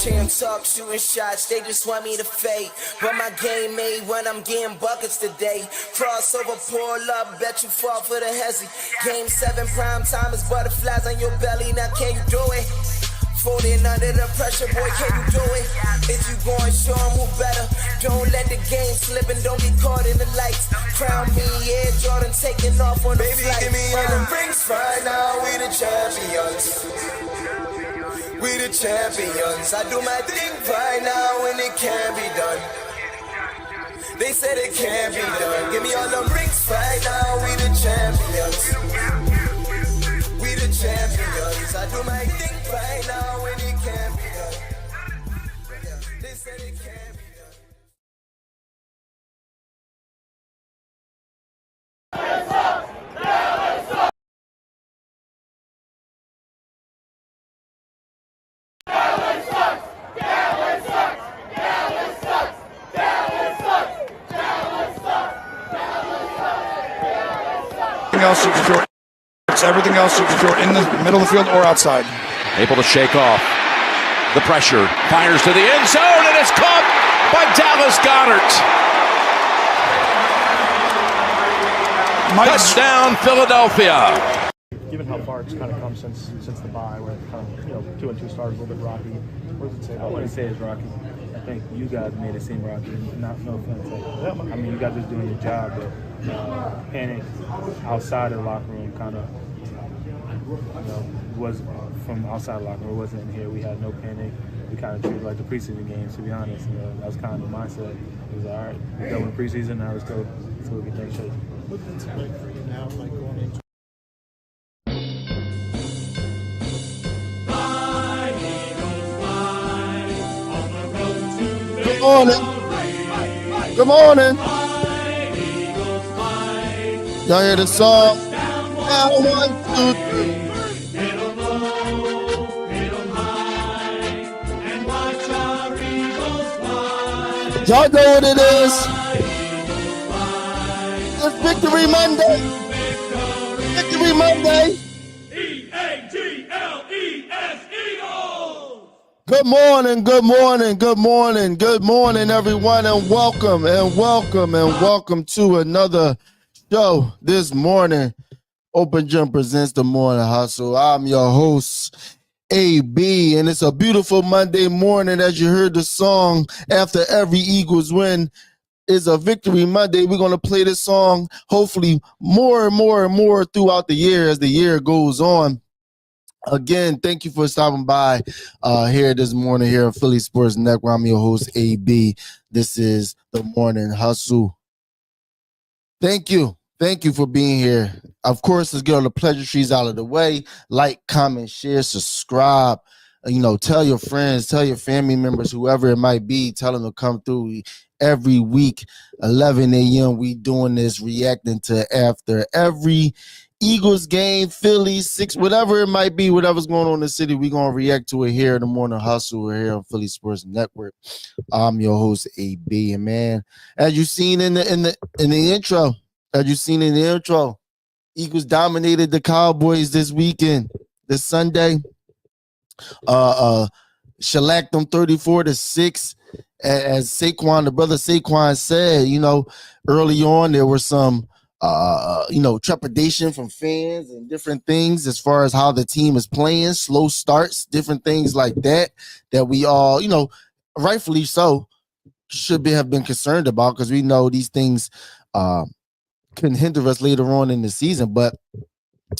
Champ talk, shooting shots, they just want me to fade. But my game made when I'm getting buckets today. Crossover, pull up, bet you fall for the hezzy. Game 7, prime time is butterflies on your belly. Now can you do it? Folding under the pressure, boy, can you do it? If you going, show 'em who better. Don't let the game slip and don't get caught in the lights. Crown me, yeah, Jordan taking off on the Baby, flight. give me all the rings right now, we the champions. We the champions. I do my thing right now and it can't be done. They said it can't be done. Give me all the rings right now, we the champions. We the champions. I do my thing right now and it can't be done. They said it can't be done. Everything else you can throw in the middle of the field or outside. Able to shake off the pressure, fires to the end zone, and it's caught by Dallas Goedert. Touchdown, Philadelphia. Given how far it's kind of come since the bye, where kind of 2-2 started a little bit rocky. What does it say? I wouldn't say it's rocky. I think you guys made it seem rocky. No offense. I mean, you guys just doing your job, but panic outside of the locker room kind of was from outside the locker room. It wasn't in here. We had no panic. We kind of treated it like the preseason games, to be honest. That was kind of the mindset. It was all right. We're done with preseason. Now let's go get things straight. What's it like for you now, like going into? Good morning. Good morning. Y'all hear the song? Down 1, 2, 3. Y'all know what it is. It's Victory Monday. Victory Monday. Good morning, good morning, good morning, good morning, everyone, and welcome to another show this morning. Open Gym presents the Morning Hustle. I'm your host, AB, and it's a beautiful Monday morning. As you heard the song, after every Eagles win is a Victory Monday. We're going to play this song hopefully more and more throughout the year as the year goes on. Again, thank you for stopping by here this morning here on Philly Sports Network. I'm your host, AB. This is the Morning Hustle. Thank you. Thank you for being here. Of course, let's get all the pleasantries out of the way. Like, comment, share, subscribe. Tell your friends, tell your family members, whoever it might be, tell them to come through every week, 11 a.m. We doing this, reacting to after every Eagles game, Phillies, 6, whatever it might be, whatever's going on in the city, we're going to react to it here in the Morning Hustle. We're here on Philly Sports Network. I'm your host, AB. And man, as you've seen in the intro, Eagles dominated the Cowboys this weekend, this Sunday. Shellacked them 34-6. As Saquon, the brother Saquon said, early on there were some trepidation from fans and different things as far as how the team is playing, slow starts, different things like that we all, rightfully so, should have been concerned about, because we know these things can hinder us later on in the season. But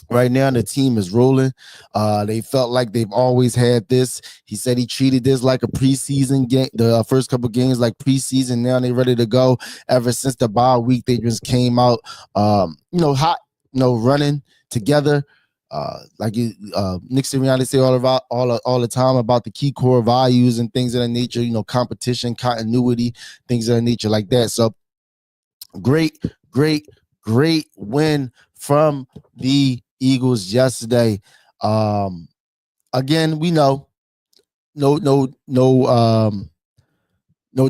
right now the team is rolling. They felt like they've always had this. He said he treated this like a preseason game, the first couple games like preseason. Now they're ready to go. Ever since the bye week, they just came out, hot, running together. Nick Sirianni say all the time about the key core values and things of that nature. Competition, continuity, things of that nature like that. So great win from the Eagles yesterday. Again, we know no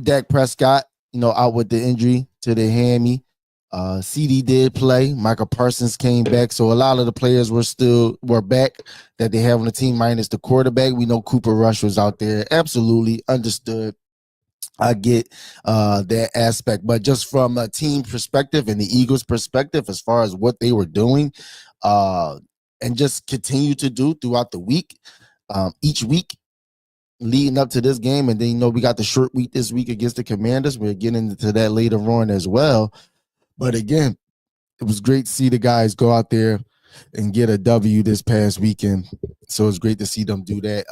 Dak Prescott, out with the injury to the hammy. CD did play. Michael Parsons came back, so a lot of the players were back that they have on the team, minus the quarterback. We know Cooper Rush was out there. Absolutely understood. I get that aspect, but just from a team perspective and the Eagles' perspective, as far as what they were doing, and just continue to do throughout the week, each week leading up to this game, and then we got the short week this week against the Commanders. We're getting into that later on as well. But again, it was great to see the guys go out there and get a W this past weekend. So it's great to see them do that.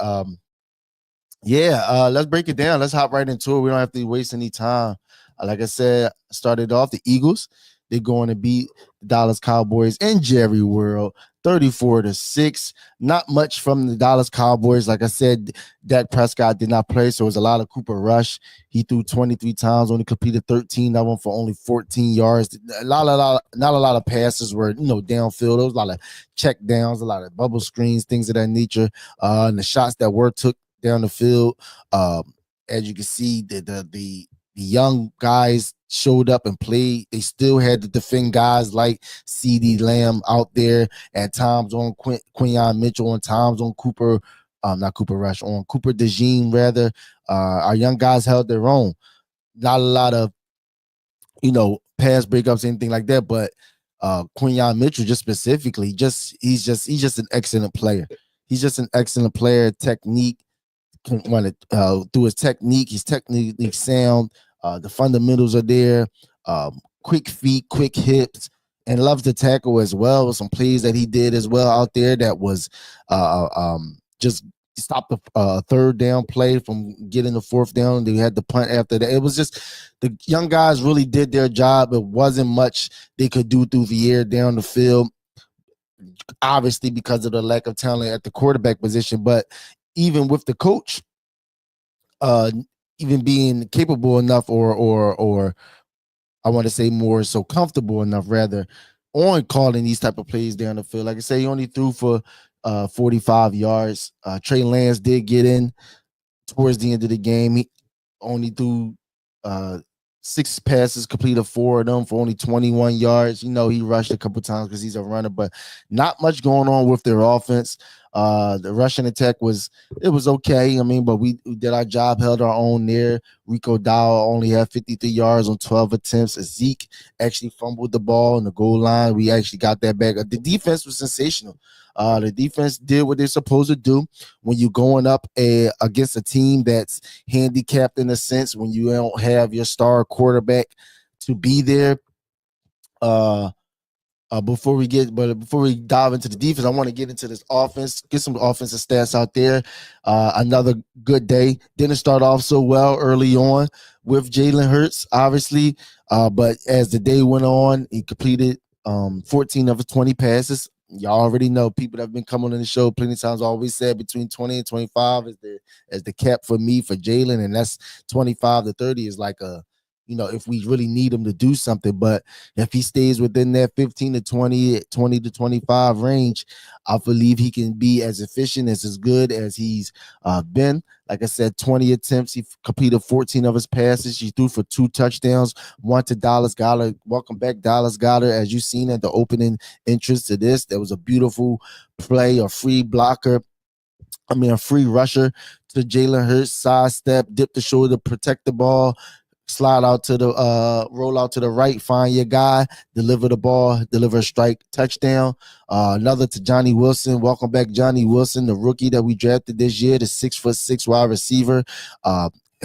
Let's break it down. Let's hop right into it. We don't have to waste any time. Like I said, started off the Eagles. They're going to beat the Dallas Cowboys in Jerry World, 34-6. Not much from the Dallas Cowboys. Like I said, Dak Prescott did not play, so it was a lot of Cooper Rush. He threw 23 times, only completed 13 of them for only 14 yards. Not a lot of passes were, downfield. There was a lot of check downs, a lot of bubble screens, things of that nature. And the shots that were took down the field. As you can see, the young guys showed up and played. They still had to defend guys like CD Lamb out there at times on Quinyon Mitchell, on times on Cooper, not Cooper Rush, on Cooper DeJean rather. Our young guys held their own. Not a lot of, pass breakups, anything like that, but Quinyon Mitchell just specifically, he's just an excellent player. He's just an excellent player, technique. Through his technique, he's technically sound. The fundamentals are there. Quick feet, quick hips, and loves to tackle as well. With some plays that he did as well out there that was just stopped the third down play from getting the fourth down. They had the punt after that. It was just the young guys really did their job. It wasn't much they could do through the air down the field, obviously because of the lack of talent at the quarterback position. But even with the coach, even being capable enough, or I want to say more so comfortable enough, rather, on calling these type of plays down the field. Like I say, he only threw for 45 yards. Trey Lance did get in towards the end of the game. He only threw 6 passes, completed 4 of them for only 21 yards. He rushed a couple times because he's a runner, but not much going on with their offense. The rushing attack was okay. But we did our job, held our own there. Rico Dow only had 53 yards on 12 attempts. Zeke actually fumbled the ball on the goal line. We actually got that back. The defense was sensational. The defense did what they're supposed to do when you're going up against a team that's handicapped in a sense, when you don't have your star quarterback to be there. Before we dive into the defense, I want to get into this offense, get some offensive stats out there. Another good day. Didn't start off so well early on with Jalen Hurts, obviously, but as the day went on, he completed 14 of his 20 passes. Y'all already know, people that have been coming on the show plenty of times always said between 20 and 25 is the cap for me for Jalen, and that's 25 to 30 is like a, if we really need him to do something. But if he stays within that 15 to 20 to 25 range, I believe he can be as efficient, as good as he's been. Like I said, 20 attempts. He completed 14 of his passes. He threw for 2 touchdowns, 1 to Dallas Goedert. Welcome back, Dallas Goedert. As you've seen at the opening entrance to this, there was a beautiful play, a free rusher to Jalen Hurts, sidestep, dip the shoulder, protect the ball, slide out to the roll out to the right, find your guy, deliver the ball, deliver a strike, touchdown. Another to Johnny Wilson. Welcome back, Johnny Wilson, the rookie that we drafted this year, the 6'6" wide receiver.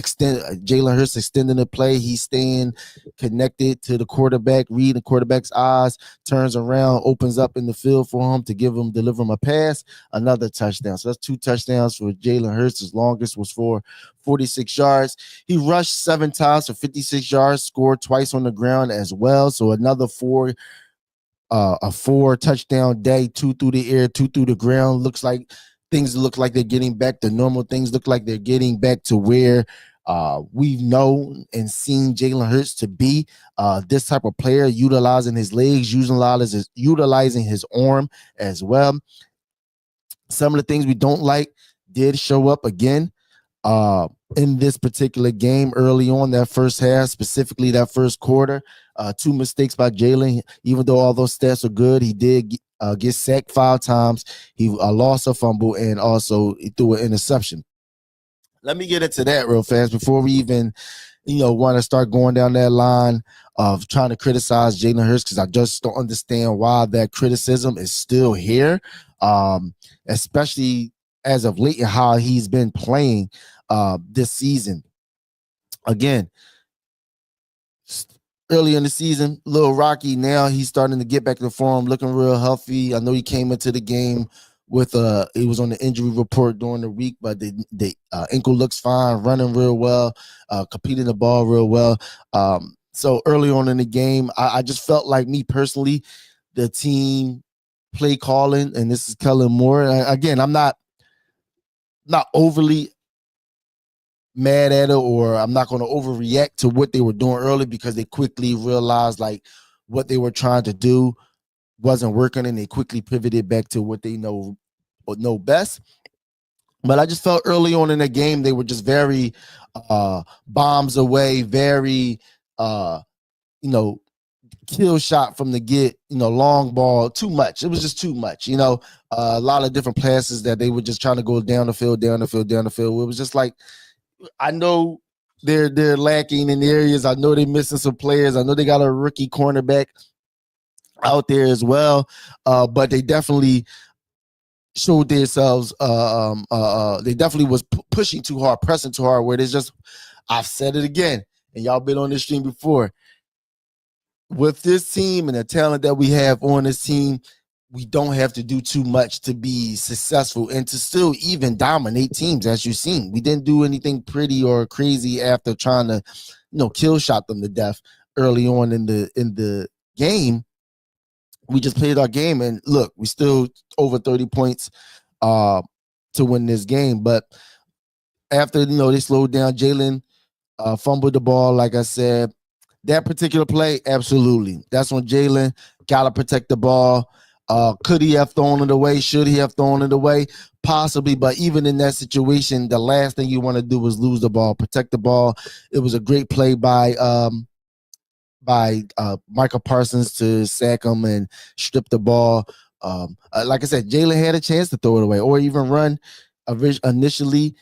Jalen Hurts extending the play. He's staying connected to the quarterback, reading the quarterback's eyes, turns around, opens up in the field for him to deliver him a pass. Another touchdown. So that's 2 touchdowns for Jalen Hurts. His longest was for 46 yards. He rushed 7 times for 56 yards, scored twice on the ground as well. So another 4 touchdown day, 2 through the air, 2 through the ground. Things look like they're getting back to normal. Things look like they're getting back to where we've known and seen Jalen Hurts to be, this type of player, utilizing his legs, utilizing his arm as well. Some of the things we don't like did show up again. in this particular game early on, that first half, specifically that first quarter. 2 mistakes by Jalen. Even though all those stats are good, he did get sacked 5 times. He lost a fumble, and also he threw an interception. Let me get into that real fast before we even, want to start going down that line of trying to criticize Jalen Hurts, because I just don't understand why that criticism is still here, especially as of late and how he's been playing this season. Again, early in the season, a little rocky. Now he's starting to get back to form, looking real healthy. I know he came into the game with he was on the injury report during the week, but the ankle looks fine, running real well, competing the ball real well. So early on in the game, I just felt like, me personally, the team play calling, and this is Kellen Moore. Again, I'm not overly mad at it, or I'm not going to overreact to what they were doing early, because they quickly realized like what they were trying to do wasn't working, and they quickly pivoted back to what they know best. But I just felt early on in the game they were just very bombs away, very kill shot from the get, long ball, too much. It was just too much, a lot of different passes that they were just trying to go down the field. It was just like, I know they're lacking in areas. I know they're missing some players. I know they got a rookie cornerback out there as well, but they definitely showed themselves. They definitely was pushing too hard, pressing too hard. Where there's just, I've said it again, and y'all been on this stream before. With this team and the talent that we have on this team, we don't have to do too much to be successful and to still even dominate teams. As you've seen, we didn't do anything pretty or crazy after trying to, kill shot them to death early on in the game. We just played our game, and look, we still over 30 points to win this game. But after, they slowed down, Jalen fumbled the ball, like I said. That particular play, absolutely. That's when Jalen got to protect the ball. Could he have thrown it away? Should he have thrown it away? Possibly, but even in that situation, the last thing you want to do is lose the ball, protect the ball. It was a great play by Michael Parsons to sack him and strip the ball. Like I said, Jalen had a chance to throw it away or even run initially.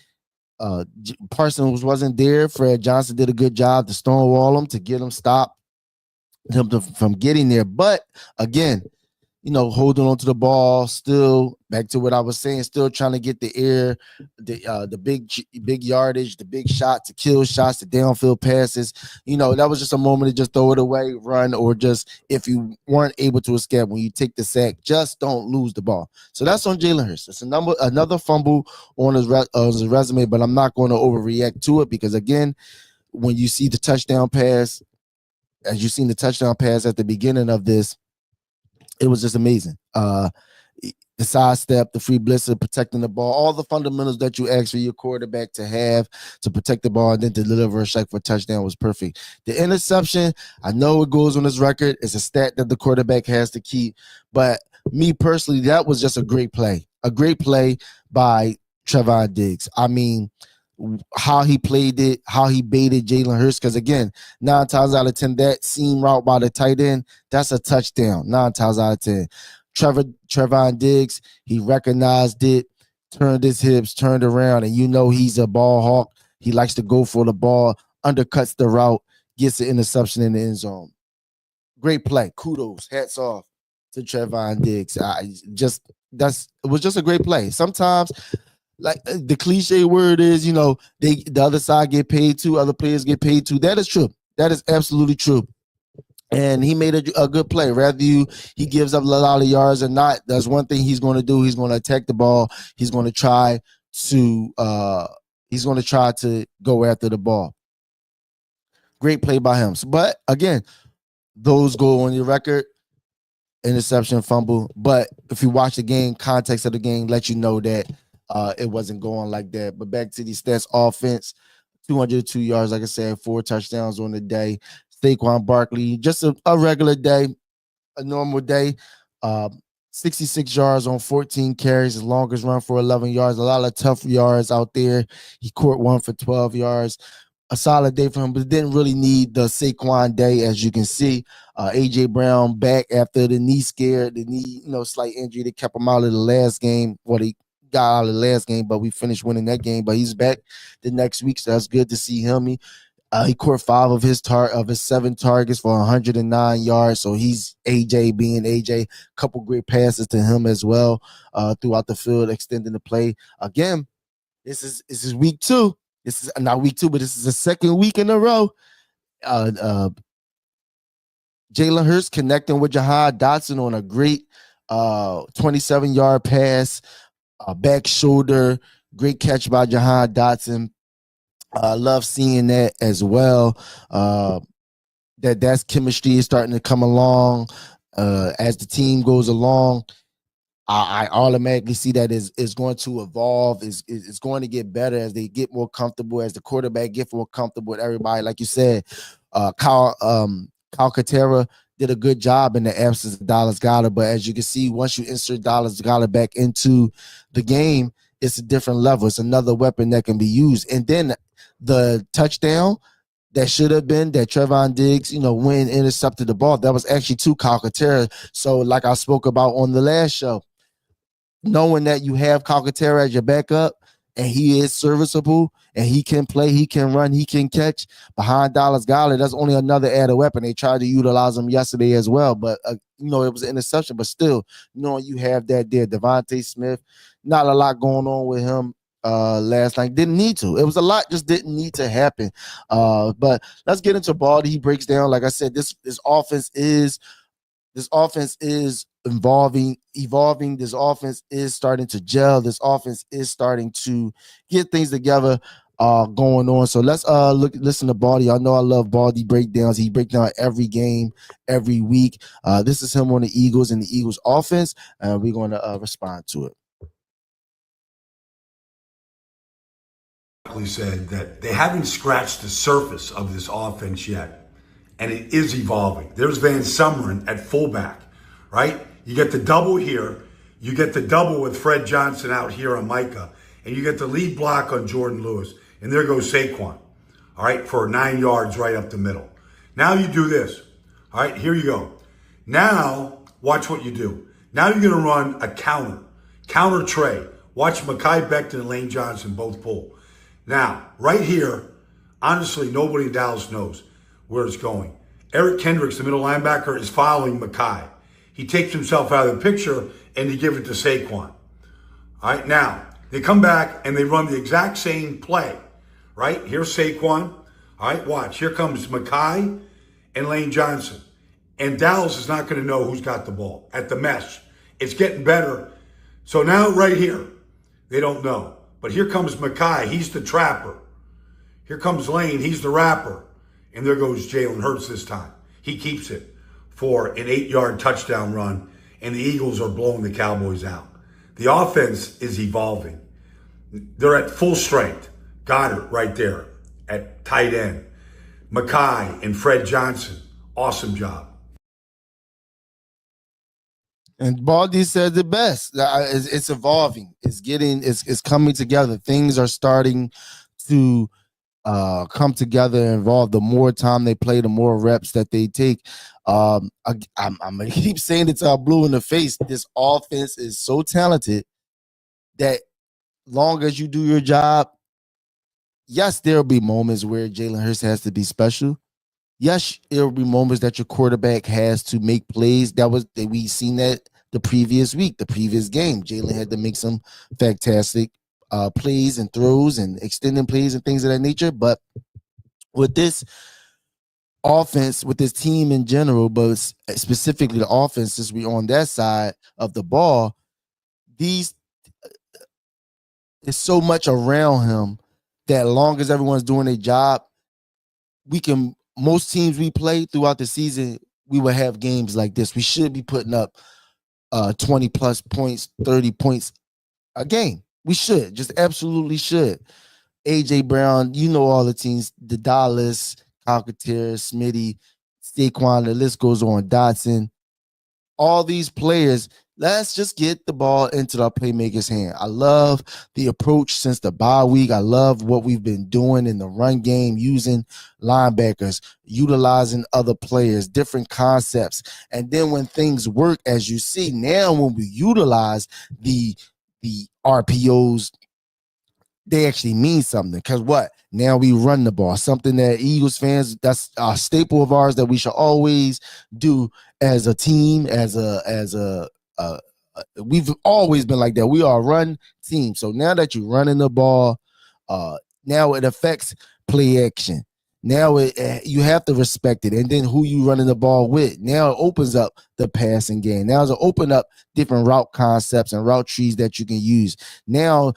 Parsons wasn't there. Fred Johnson did a good job to stonewall him, to get him stopped, him from getting there. But again, holding on to the ball, still back to what I was saying, still trying to get the air, the big yardage, the big shots, the kill shots, the downfield passes. That was just a moment to just throw it away, run, or just, if you weren't able to escape when you take the sack, just don't lose the ball. So that's on Jalen Hurts. It's another fumble on his resume, but I'm not going to overreact to it, because again, when you see the touchdown pass, as you've seen the touchdown pass at the beginning of this, it was just amazing. The sidestep, the free blitzer, protecting the ball, all the fundamentals that you ask for your quarterback to have to protect the ball and then to deliver a shot for a touchdown was perfect. The interception, I know it goes on his record. It's a stat that the quarterback has to keep. But me personally, that was just a great play. A great play by Trevon Diggs. I mean, how he played it, how he baited Jalen Hurts. Because again, 9 times out of 10, that seam route by the tight end, that's a touchdown. 9 times out of 10. Trevon Diggs, he recognized it, turned his hips, turned around, and he's a ball hawk. He likes to go for the ball, undercuts the route, gets the interception in the end zone. Great play. Kudos. Hats off to Trevon Diggs. It was just a great play. Sometimes, like the cliche word is, the other side get paid too, other players get paid too. That is true. That is absolutely true. And he made a good play. Rather he gives up a lot of yards or not, that's one thing he's going to do. He's going to attack the ball. He's going to try to go after the ball. Great play by him. But again, those go on your record. Interception, fumble. But if you watch the game, context of the game let you know that it wasn't going like that. But back to these stats, offense, 202 yards, like I said, 4 touchdowns on the day. Saquon Barkley, just a regular day, a normal day. 66 yards on 14 carries, his longest run for 11 yards. A lot of tough yards out there. He caught one for 12 yards. A solid day for him, but didn't really need the Saquon day, as you can see. A.J. Brown back after the knee slight injury that kept him out of the last game. Well, he got out of the last game, but we finished winning that game. But he's back the next week, so that's good to see him. He caught 5 of his 7 targets for 109 yards. So he's AJ being AJ. Couple great passes to him as well throughout the field, extending the play. Again, this is week 2. This is not week 2, but this is the second week in a row. Jalen Hurts connecting with Jahan Dotson on a great 27-yard pass, back shoulder, great catch by Jahan Dotson. Love seeing that as well. That's chemistry is starting to come along as the team goes along. I automatically see that is going to evolve. It's going to get better as they get more comfortable, as the quarterback get more comfortable with everybody. Like you said, Kyle Katera did a good job in the absence of Dallas Goedert. But as you can see, once you insert Dallas Goedert back into the game, it's a different level. It's another weapon that can be used. And then the touchdown that should have been that Trevon Diggs, when intercepted the ball, that was actually to Kyle Katera. So like I spoke about on the last show, knowing that you have Kyle Katera as your backup and he is serviceable and he can play, he can run, he can catch behind Dallas Goedert, that's only another added weapon. They tried to utilize him yesterday as well, but it was an interception. But still, you have that there. Devontae Smith, not a lot going on with him last night. Didn't need to. It was a lot, just didn't need to happen. But let's get into Baldy. He breaks down. Like I said, this offense is evolving. This offense is starting to gel. This offense is starting to get things together going on. So let's listen to Baldy. I know I love Baldy breakdowns. He breaks down every game, every week. This is him on the Eagles and the Eagles offense, and we're going to respond to it. Said that they haven't scratched the surface of this offense yet, and it is evolving. There's Van Summeren at fullback, right? You get the double here, you get the double with Fred Johnson out here on Micah, and you get the lead block on Jordan Lewis, and there goes Saquon, all right, for 9 yards right up the middle. Now you do this, all right, here you go. Now, watch what you do. Now you're going to run a counter tray. Watch Mekhi Becton and Lane Johnson both pull. Now, right here, honestly, nobody in Dallas knows where it's going. Eric Kendricks, the middle linebacker, is following Mekhi. He takes himself out of the picture and he gives it to Saquon. All right, now, they come back and they run the exact same play. Right, here's Saquon. All right, watch. Here comes Mekhi and Lane Johnson. And Dallas is not going to know who's got the ball at the mesh. It's getting better. So now right here, they don't know. But here comes Mekhi, he's the trapper. Here comes Lane, he's the rapper. And there goes Jalen Hurts this time. He keeps it for an 8-yard touchdown run, and the Eagles are blowing the Cowboys out. The offense is evolving. They're at full strength. Goddard right there at tight end. Mekhi and Fred Johnson, awesome job. And Baldy said the best. It's evolving. It's coming together. Things are starting to come together and evolve. The more time they play, the more reps that they take. I'm gonna keep saying it till I'm blue in the face. This offense is so talented that long as you do your job, yes, there'll be moments where Jalen Hurts has to be special. Yes, there will be moments that your quarterback has to make plays. We seen that the previous week, the previous game. Jalen had to make some fantastic plays and throws and extending plays and things of that nature. But with this offense, with this team in general, but specifically the offense, since we're on that side of the ball, there's so much around him that as long as everyone's doing their job, most teams we play throughout the season, we will have games like this. We should be putting up 20 plus points, 30 points a game. We should, just absolutely should. AJ Brown, all the teams, the Dallas, Calcaterra, Smitty, Saquon, the list goes on, Dotson. all these players. Let's just get the ball into the playmaker's hand. I love the approach since the bye week. I love what we've been doing in the run game, using linebackers, utilizing other players, different concepts. And then when things work, as you see now, when we utilize the RPOs, they actually mean something. Because what? Now we run the ball, something that Eagles fans, that's a staple of ours that we should always do as a team, we've always been like that. We are a run team. So now that you're running the ball, now it affects play action. Now you have to respect it. And then who you running the ball with. Now it opens up the passing game. Now it open up different route concepts and route trees that you can use. Now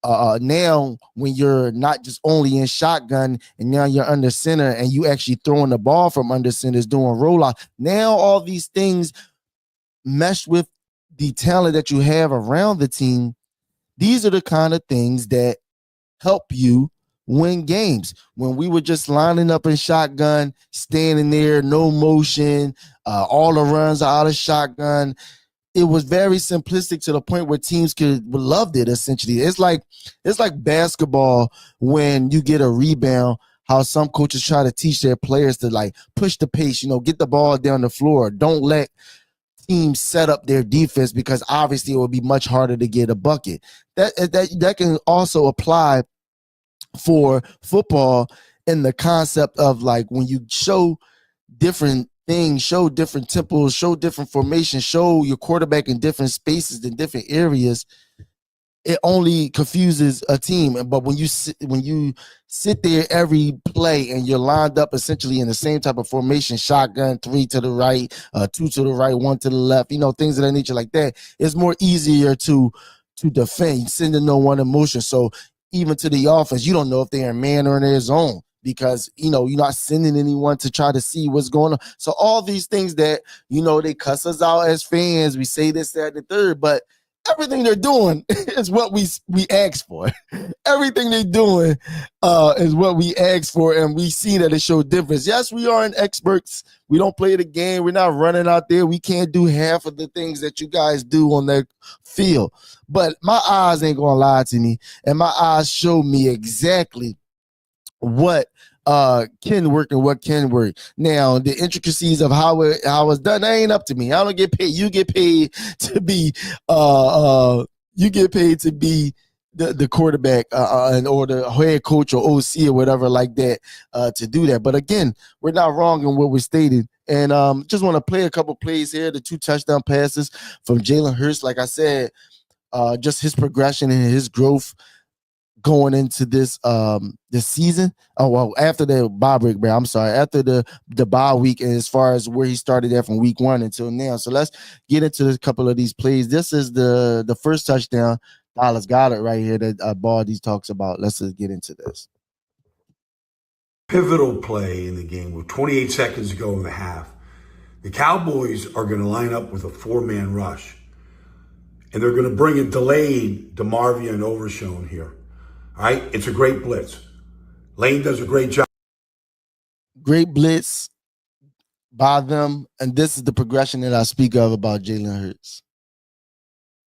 when you're not just only in shotgun and now you're under center and you actually throwing the ball from under center, is doing rollout. Now all these things mesh with the talent that you have around the team. These are the kind of things that help you win games. When we were just lining up in shotgun, standing there, no motion, all the runs are out of shotgun, it was very simplistic to the point where teams loved it. Essentially, it's like basketball when you get a rebound. How some coaches try to teach their players to like push the pace, get the ball down the floor. Don't let teams set up their defense, because obviously it will be much harder to get a bucket. That can also apply for football in the concept of like when you show different things, show different tempos, show different formations, show your quarterback in different spaces in different areas, it only confuses a team. But when you sit there every play and you're lined up essentially in the same type of formation, shotgun, 3 to the right, 2 to the right, 1 to the left, things of that nature like that, it's more easier to defend, sending no one in motion. So even to the offense, you don't know if they're in man or in their zone, because you're not sending anyone to try to see what's going on. So all these things that they cuss us out as fans, we say this, that, and the third, but everything they're doing is what we asked for. Everything they're doing is what we asked for, and we see that it showed difference. Yes, we aren't experts. We don't play the game. We're not running out there. We can't do half of the things that you guys do on that field. But my eyes ain't gonna lie to me, and my eyes show me exactly what can work and what can work. Now, the intricacies of how it's done, that ain't up to me. I don't get paid. You get paid to be the quarterback or the head coach or OC or whatever like that to do that. But again, we're not wrong in what we stated. And just want to play a couple plays here. The 2 touchdown passes from Jalen Hurts. Like I said, just his progression and his growth going into this season. After the bye break, man. I'm sorry, after the bye week, and as far as where he started at from week 1 until now. So let's get into a couple of these plays. This is the first touchdown. Dallas Goedert right here that Baldy talks about. Let's just get into this. Pivotal play in the game with 28 seconds to go in the half. The Cowboys are going to line up with a 4-man rush, and they're going to bring a delayed DeMarvin and Overshown here. All right, it's a great blitz. Lane does a great job. Great blitz by them, and this is the progression that I speak of about Jalen Hurts.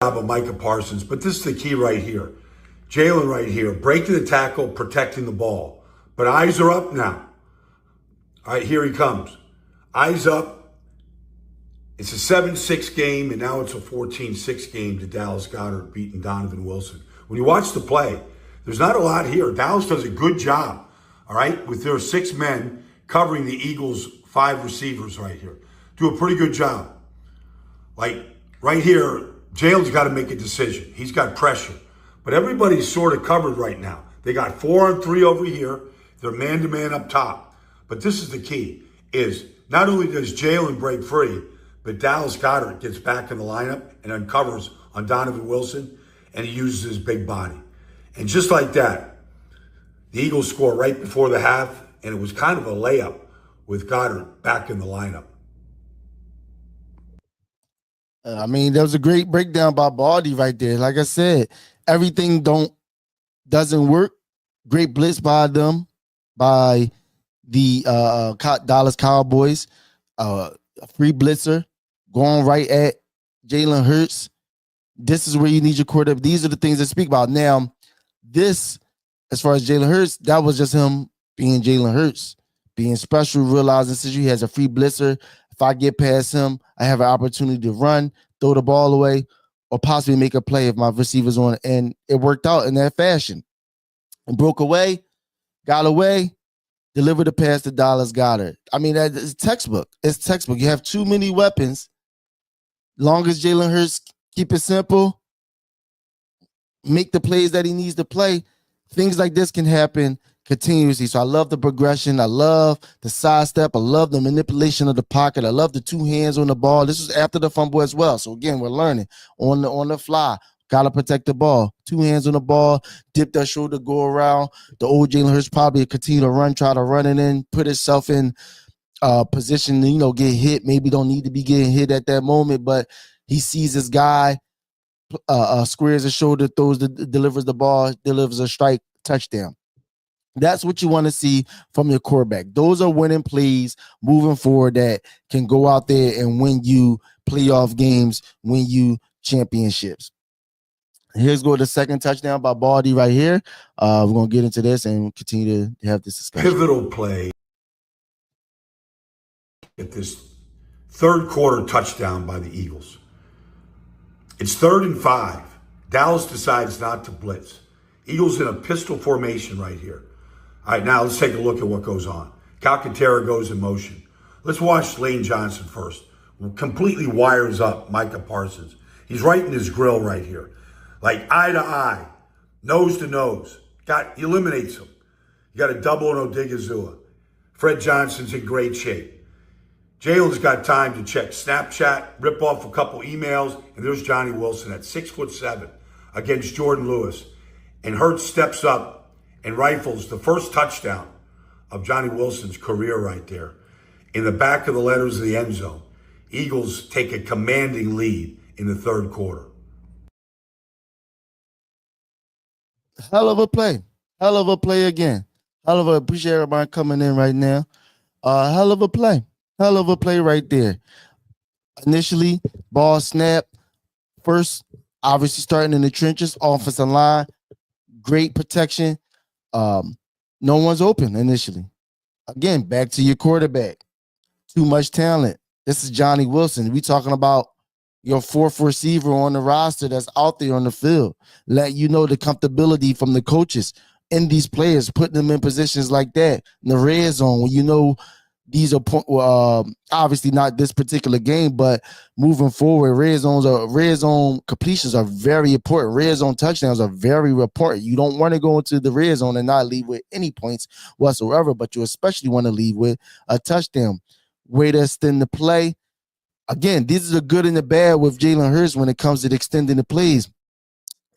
Of Micah Parsons, but this is the key right here. Jalen right here, breaking the tackle, protecting the ball. But eyes are up now. All right, here he comes. Eyes up. It's a 7-6 game, and now it's a 14-6 game to Dallas Goedert beating Donovan Wilson. When you watch the play, there's not a lot here. Dallas does a good job, all right, with their 6 men covering the Eagles' 5 receivers right here. Do a pretty good job. Like right here, Jalen's got to make a decision. He's got pressure. But everybody's sort of covered right now. They got 4-on-3 over here. They're man-to-man up top. But this is the key, is not only does Jalen break free, but Dallas Goedert gets back in the lineup and uncovers on Donovan Wilson, and he uses his big body. And just like that, the Eagles score right before the half, and it was kind of a layup with Goedert back in the lineup. I mean, there was a great breakdown by Baldy right there. Like I said, everything doesn't work. Great blitz by them, by the Dallas Cowboys. A free blitzer going right at Jalen Hurts. This is where you need your quarterback. These are the things to speak about. Now, this, as far as Jalen Hurts, that was just him being Jalen Hurts, being special, realizing since he has a free blitzer, if I get past him, I have an opportunity to run, throw the ball away, or possibly make a play if my receiver's on. And it worked out in that fashion. And broke away, got away, delivered the pass to Dallas Goedert. I mean, it's textbook. It's textbook. You have too many weapons. Long as Jalen Hurts keep it simple, make the plays that he needs to play, things like this can happen continuously. So I love the progression. I love the sidestep. I love the manipulation of the pocket. I love the two hands on the ball. This was after the fumble as well. So again, we're learning on the fly. Gotta protect the ball. Two hands on the ball, dip that shoulder, go around. The old Jalen Hurts probably continue to run, try to run it in, put himself in position to, get hit. Maybe don't need to be getting hit at that moment, but he sees his guy, squares his shoulder, delivers the ball, delivers a strike, touchdown. That's what you want to see from your quarterback. Those are winning plays moving forward that can go out there and win you playoff games, win you championships. Here's go the second touchdown by Baldy right here. We're going to get into this and continue to have this discussion. Pivotal play at this third quarter touchdown by the Eagles. It's 3rd and 5. Dallas decides not to blitz. Eagles in a pistol formation right here. All right, now let's take a look at what goes on. Calcaterra goes in motion. Let's watch Lane Johnson first. Completely wires up Micah Parsons. He's right in his grill right here. Like eye to eye, nose to nose. He eliminates him. You got a double and Odigizua. Fred Johnson's in great shape. Jalen's got time to check Snapchat, rip off a couple emails, and there's Johnny Wilson at 6'7" against Jordan Lewis. And Hurts steps up and rifles the first touchdown of Johnny Wilson's career right there. In the back of the letters of the end zone, Eagles take a commanding lead in the third quarter. Hell of a play. Hell of a play again. Appreciate everybody coming in right now. Hell of a play. Hell of a play right there. Initially, ball snap. First, obviously starting in the trenches, offensive line. Great protection. No one's open initially. Again, back to your quarterback. Too much talent. This is Johnny Wilson. We talking about your fourth receiver on the roster that's out there on the field. Let you know the comfortability from the coaches in these players, putting them in positions like that in the red zone when you know these are obviously not this particular game, but moving forward, red zone completions are very important. Red zone touchdowns are very important. You don't want to go into the red zone and not leave with any points whatsoever, but you especially want to leave with a touchdown. Way to extend the play. Again, these are the good and the bad with Jalen Hurts when it comes to extending the plays.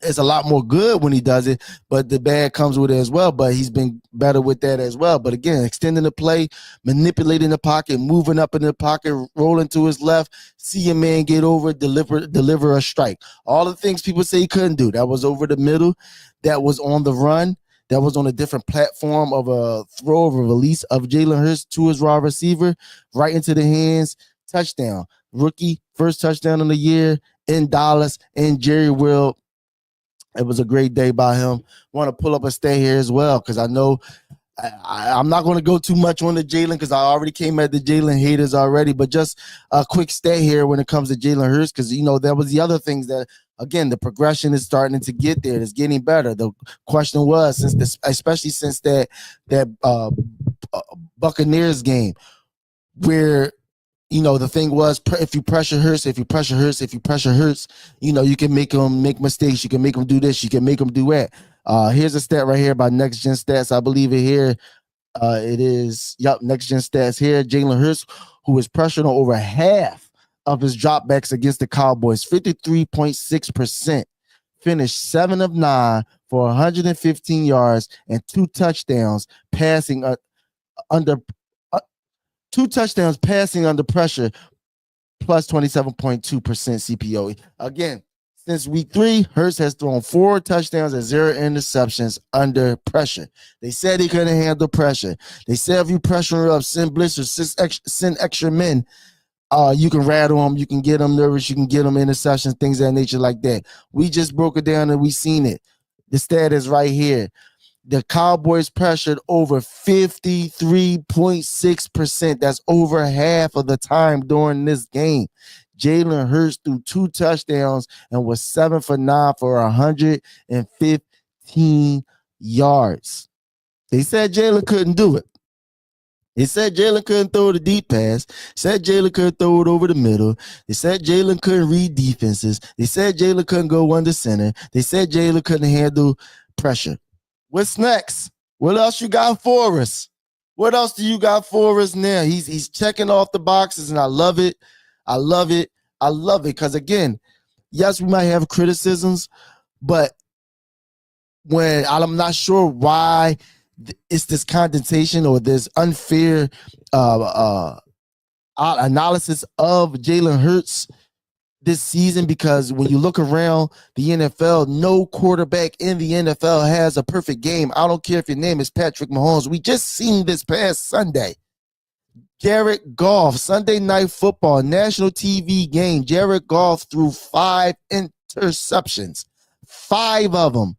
It's a lot more good when he does it, but the bad comes with it as well. But he's been better with that as well. But again, extending the play, manipulating the pocket, moving up in the pocket, rolling to his left, see a man get over, deliver a strike. All the things people say he couldn't do. That was over the middle. That was on the run. That was on a different platform of a throw of a release of Jalen Hurts to his wide receiver, right into the hands, touchdown. Rookie, first touchdown of the year in Dallas, and Jerry Will. It was a great day by him. Want to pull up a stat here as well because I know I'm not going to go too much on the Jalen because I already came at the Jalen haters already, but just a quick stat here when it comes to Jalen Hurts because, that was the other things that, again, the progression is starting to get there. It's getting better. The question was, especially since that Buccaneers game where – the thing was, if you pressure Hurts, you can make him make mistakes. You can make him do this. You can make him do that. Here's a stat right here by Next Gen Stats. I believe it here. It is, Next Gen Stats here. Jalen Hurts, who was pressured on over half of his dropbacks against the Cowboys, 53.6%, finished 7 of 9 for 115 yards and 2 touchdowns passing under pressure, plus 27.2% CPO. Again, since week 3, Hurts has thrown 4 touchdowns and 0 interceptions under pressure. They said he couldn't handle pressure. They said if you pressure up, send blitzers, send extra men. You can rattle them, you can get them nervous, you can get them interceptions, things of that nature like that. We just broke it down and we seen it. The stat is right here. The Cowboys pressured over 53.6%. That's over half of the time during this game. Jalen Hurts threw 2 touchdowns and was 7 for 9 for 115 yards. They said Jalen couldn't do it. They said Jalen couldn't throw the deep pass. Said Jalen couldn't throw it over the middle. They said Jalen couldn't read defenses. They said Jalen couldn't go under center. They said Jalen couldn't handle pressure. What's next? What else you got for us? What else do you got for us now? He's checking off the boxes, and I love it. I love it. I love it. Because again, yes, we might have criticisms, but when I'm not sure why it's this condensation or this unfair analysis of Jalen Hurts this season, because when you look around the NFL, no quarterback in the NFL has a perfect game. I don't care if your name is Patrick Mahomes. We just seen this past Sunday. Jared Goff, Sunday Night Football, national TV game. Jared Goff threw 5 interceptions, 5 of them.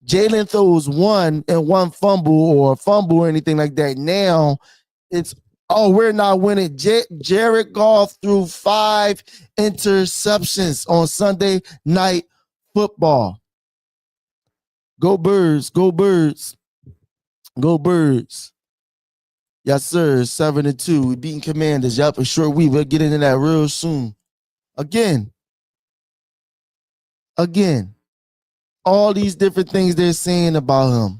Jalen throws 1 and 1 fumble or anything like that. Now it's, we're not winning. Jared Goff threw 5 interceptions on Sunday Night Football. Go Birds, go Birds, go Birds. Yes, sir. 7-2. We beating Commanders. Yup, a short week. We'll get into that real soon. Again. All these different things they're saying about him.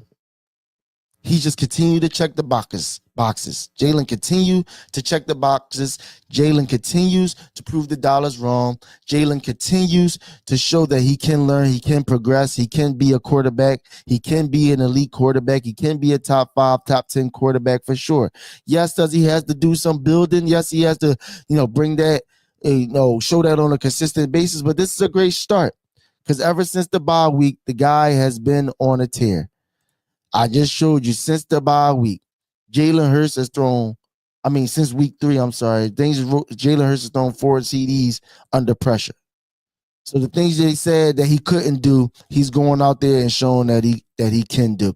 He just continued to check the boxes. Jalen continued to check the boxes. Jalen continues to prove the dollars wrong. Jalen continues to show that he can learn, he can progress, he can be a quarterback, he can be an elite quarterback, he can be a top 5, top 10 quarterback for sure. Yes, does he has to do some building? Yes, he has to, bring that, show that on a consistent basis. But this is a great start because ever since the bye week, the guy has been on a tear. I just showed you since the bye week, Jalen Hurts has thrown, since week 3, Jalen Hurts has thrown 4 TDs under pressure. So the things they said that he couldn't do, he's going out there and showing that he can do.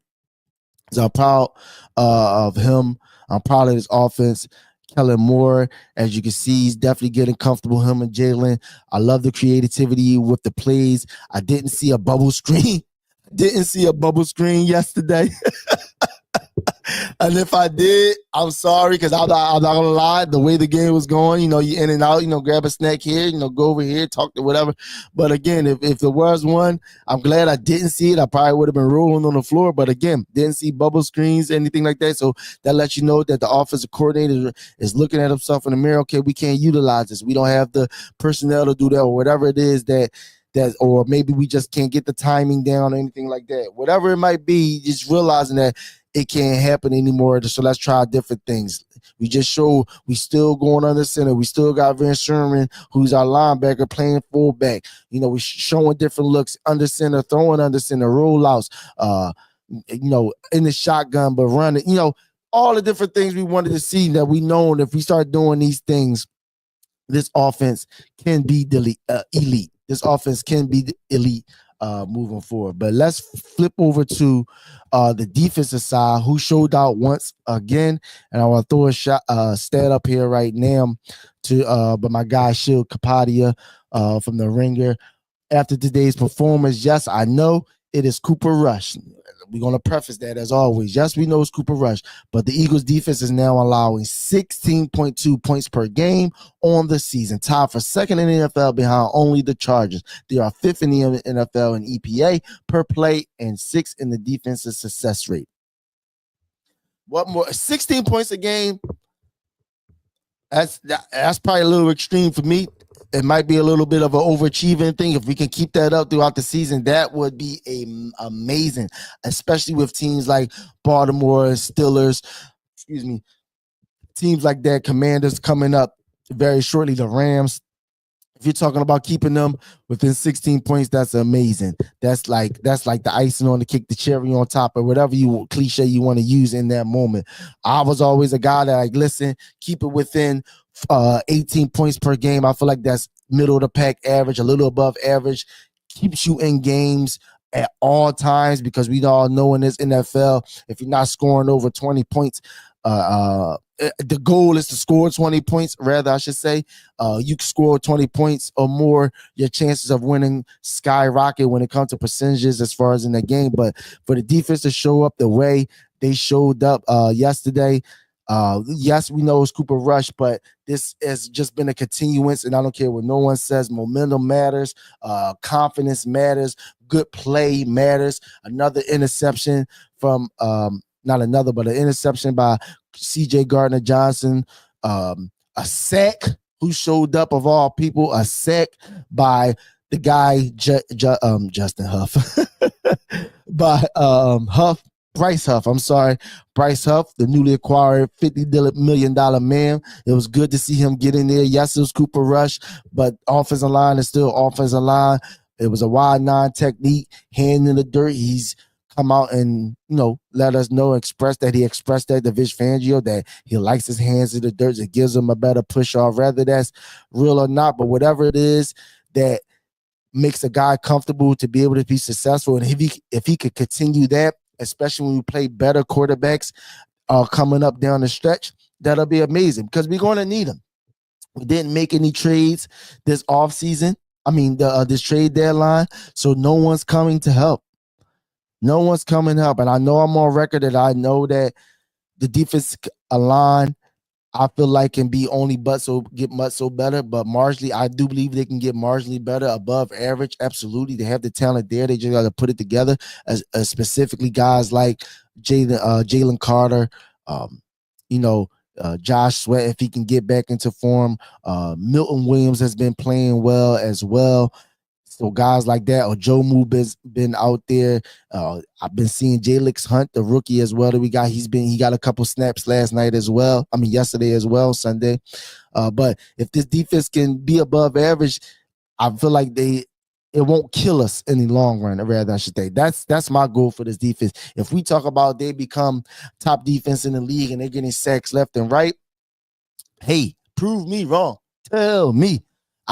So I'm proud of him. I'm proud of his offense. Kellen Moore, as you can see, he's definitely getting comfortable, him and Jalen. I love the creativity with the plays. I didn't see a bubble screen. Yesterday. And if I did, I'm sorry, because I'm not gonna lie, the way the game was going, you in and out, grab a snack here, go over here, talk to whatever. But again, if there was one, I'm glad I didn't see it. I probably would have been rolling on the floor. But again, didn't see bubble screens, anything like that. So that lets you know that the offensive coordinator is looking at himself in the mirror. Okay, we can't utilize this. We don't have the personnel to do that, or whatever it is that, or maybe we just can't get the timing down or anything like that. Whatever it might be, just realizing that it can't happen anymore. So let's try different things. We just show we still going under center. We still got Van Sherman, who's our linebacker, playing fullback. We're showing different looks under center, throwing under center, rollouts, in the shotgun, but running, all the different things we wanted to see that we know if we start doing these things, this offense can be elite. This offense can be elite moving forward. But let's flip over to the defensive side, who showed out once again. And I want to throw a stat up here right now but my guy Shield Kapadia from the Ringer. After today's performance, yes, I know it is Cooper Rush. We're going to preface that as always. Yes, we know it's Cooper Rush, but the Eagles defense is now allowing 16.2 points per game on the season, tied for second in the NFL behind only the Chargers. They are 5th in the NFL in EPA per play and 6th in the defensive success rate. What more? 16 points a game. That's probably a little extreme for me. It might be a little bit of an overachieving thing. If we can keep that up throughout the season, that would be amazing, especially with teams like Baltimore, Steelers, teams like that, Commanders coming up very shortly, the Rams. If you're talking about keeping them within 16 points, that's amazing. That's like the icing on the cake, the cherry on top, or whatever cliche you want to use in that moment. I was always a guy that listen, keep it within 18 points per game. I feel like that's middle of the pack average, a little above average. Keeps you in games at all times, because we all know in this NFL, if you're not scoring over 20 points, the goal is to score 20 points, rather, I should say. You score 20 points or more, your chances of winning skyrocket when it comes to percentages as far as in the game. But for the defense to show up the way they showed up yesterday, yes, we know it's Cooper Rush, but this has just been a continuance, and I don't care what no one says. Momentum matters, confidence matters, good play matters. Another interception from not another, but an interception by C.J. Gardner-Johnson. A sack, who showed up of all people, a sack by the guy Justin Huff, by Bryce Huff. I'm sorry, Bryce Huff, the newly acquired $50 million man. It was good to see him get in there. Yes, it was Cooper Rush, but offensive line is still offensive line. It was a wide nine technique, hand in the dirt. He's come out and, let us know, expressed that to Vic Fangio, that he likes his hands in the dirt. It gives him a better push off, whether that's real or not. But whatever it is that makes a guy comfortable to be able to be successful, and if he could continue that, especially when we play better quarterbacks coming up down the stretch, that'll be amazing, because we're going to need him. We didn't make any trades this offseason. I mean, this trade deadline, so no one's coming to help. No one's coming to help. And I know I'm on record that I know that the defense line, I feel like, can be only get much so better, but marginally, I do believe they can get marginally better, above average. Absolutely, they have the talent there. They just got to put it together. As specifically, guys like Jalen Carter, Josh Sweat, if he can get back into form. Milton Williams has been playing well as well. So guys like that, or Joe Moore has been out there. I've been seeing Jalix Hunt, the rookie as well that we got. He got a couple snaps last night as well. I mean, yesterday as well, Sunday. But if this defense can be above average, I feel like it won't kill us in the long run, rather I should say. That's my goal for this defense. If we talk about they become top defense in the league and they're getting sacks left and right, hey, prove me wrong. Tell me.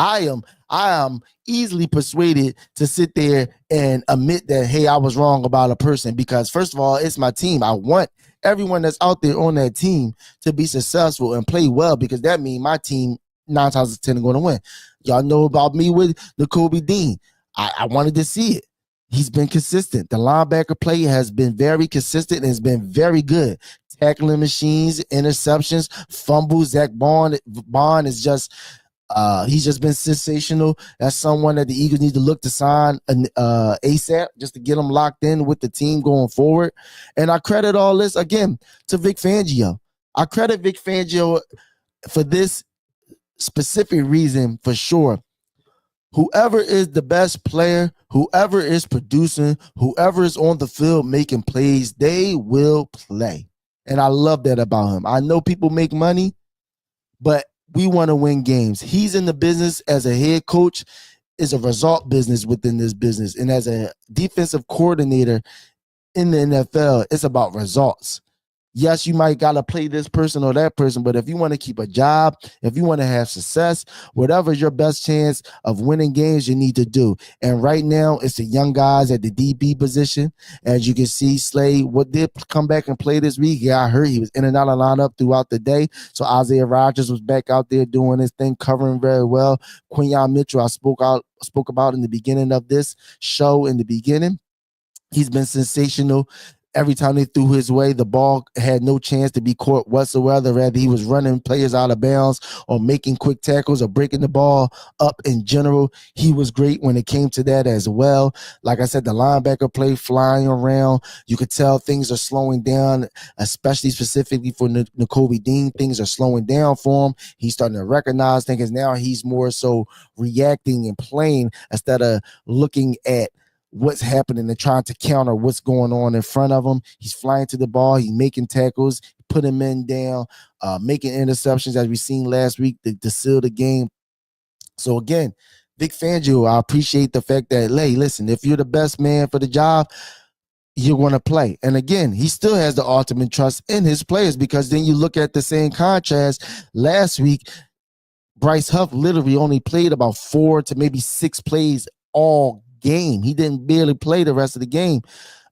I am easily persuaded to sit there and admit that, hey, I was wrong about a person, because first of all, it's my team. I want everyone that's out there on that team to be successful and play well, because that means my team 9 times out of 10 are going to win. Y'all know about me with Nakobe Dean. I wanted to see it. He's been consistent. The linebacker play has been very consistent and has been very good. Tackling machines, interceptions, fumbles. Zach Bond is just he's just been sensational. That's someone that the Eagles need to look to sign ASAP, just to get him locked in with the team going forward. And I credit all this, again, to Vic Fangio. I credit Vic Fangio for this specific reason, for sure. Whoever is the best player, whoever is producing, whoever is on the field making plays, they will play. And I love that about him. I know people make money, but we want to win games. He's in the business as a head coach, is a result business within this business. And as a defensive coordinator in the NFL, it's about results. Yes, you might got to play this person or that person, but if you want to keep a job, if you want to have success, whatever is your best chance of winning games, you need to do. And right now, it's the young guys at the DB position. As you can see, Slade, what did come back and play this week? Yeah, I heard he was in and out of lineup throughout the day. So Isaiah Rodgers was back out there doing his thing, covering very well. Quinyon Mitchell, I spoke about in the beginning of this show in the beginning. He's been sensational. Every time they threw his way, the ball had no chance to be caught whatsoever. Rather, he was running players out of bounds or making quick tackles or breaking the ball up in general. He was great when it came to that as well. Like I said, the linebacker play flying around. You could tell things are slowing down, especially specifically for Nakobe Dean. Things are slowing down for him. He's starting to recognize things. Now he's more so reacting and playing instead of looking at what's happening and trying to counter what's going on in front of him. He's flying to the ball. He's making tackles, putting men down, making interceptions, as we seen last week to seal the game. So again, Vic Fangio, I appreciate the fact that, hey, listen, if you're the best man for the job, you're going to play. And again, he still has the ultimate trust in his players, because then you look at the same contrast last week. Bryce Huff literally only played about 4 to maybe 6 plays all game. He didn't barely play the rest of the game.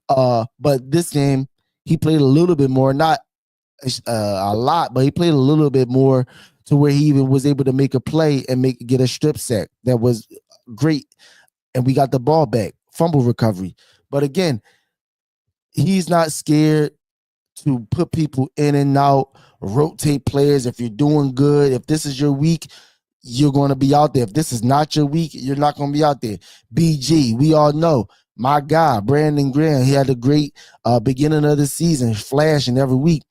But this game, he played a little bit more, not a lot, but he played a little bit more to where he even was able to make a play and get a strip sack. That was great. And we got the ball back, fumble recovery. But again, he's not scared to put people in and out, rotate players. If you're doing good, if this is your week, you're going to be out there. If this is not your week, you're not going to be out there. BG, we all know, my guy, Brandon Graham, he had a great beginning of the season, flashing every week.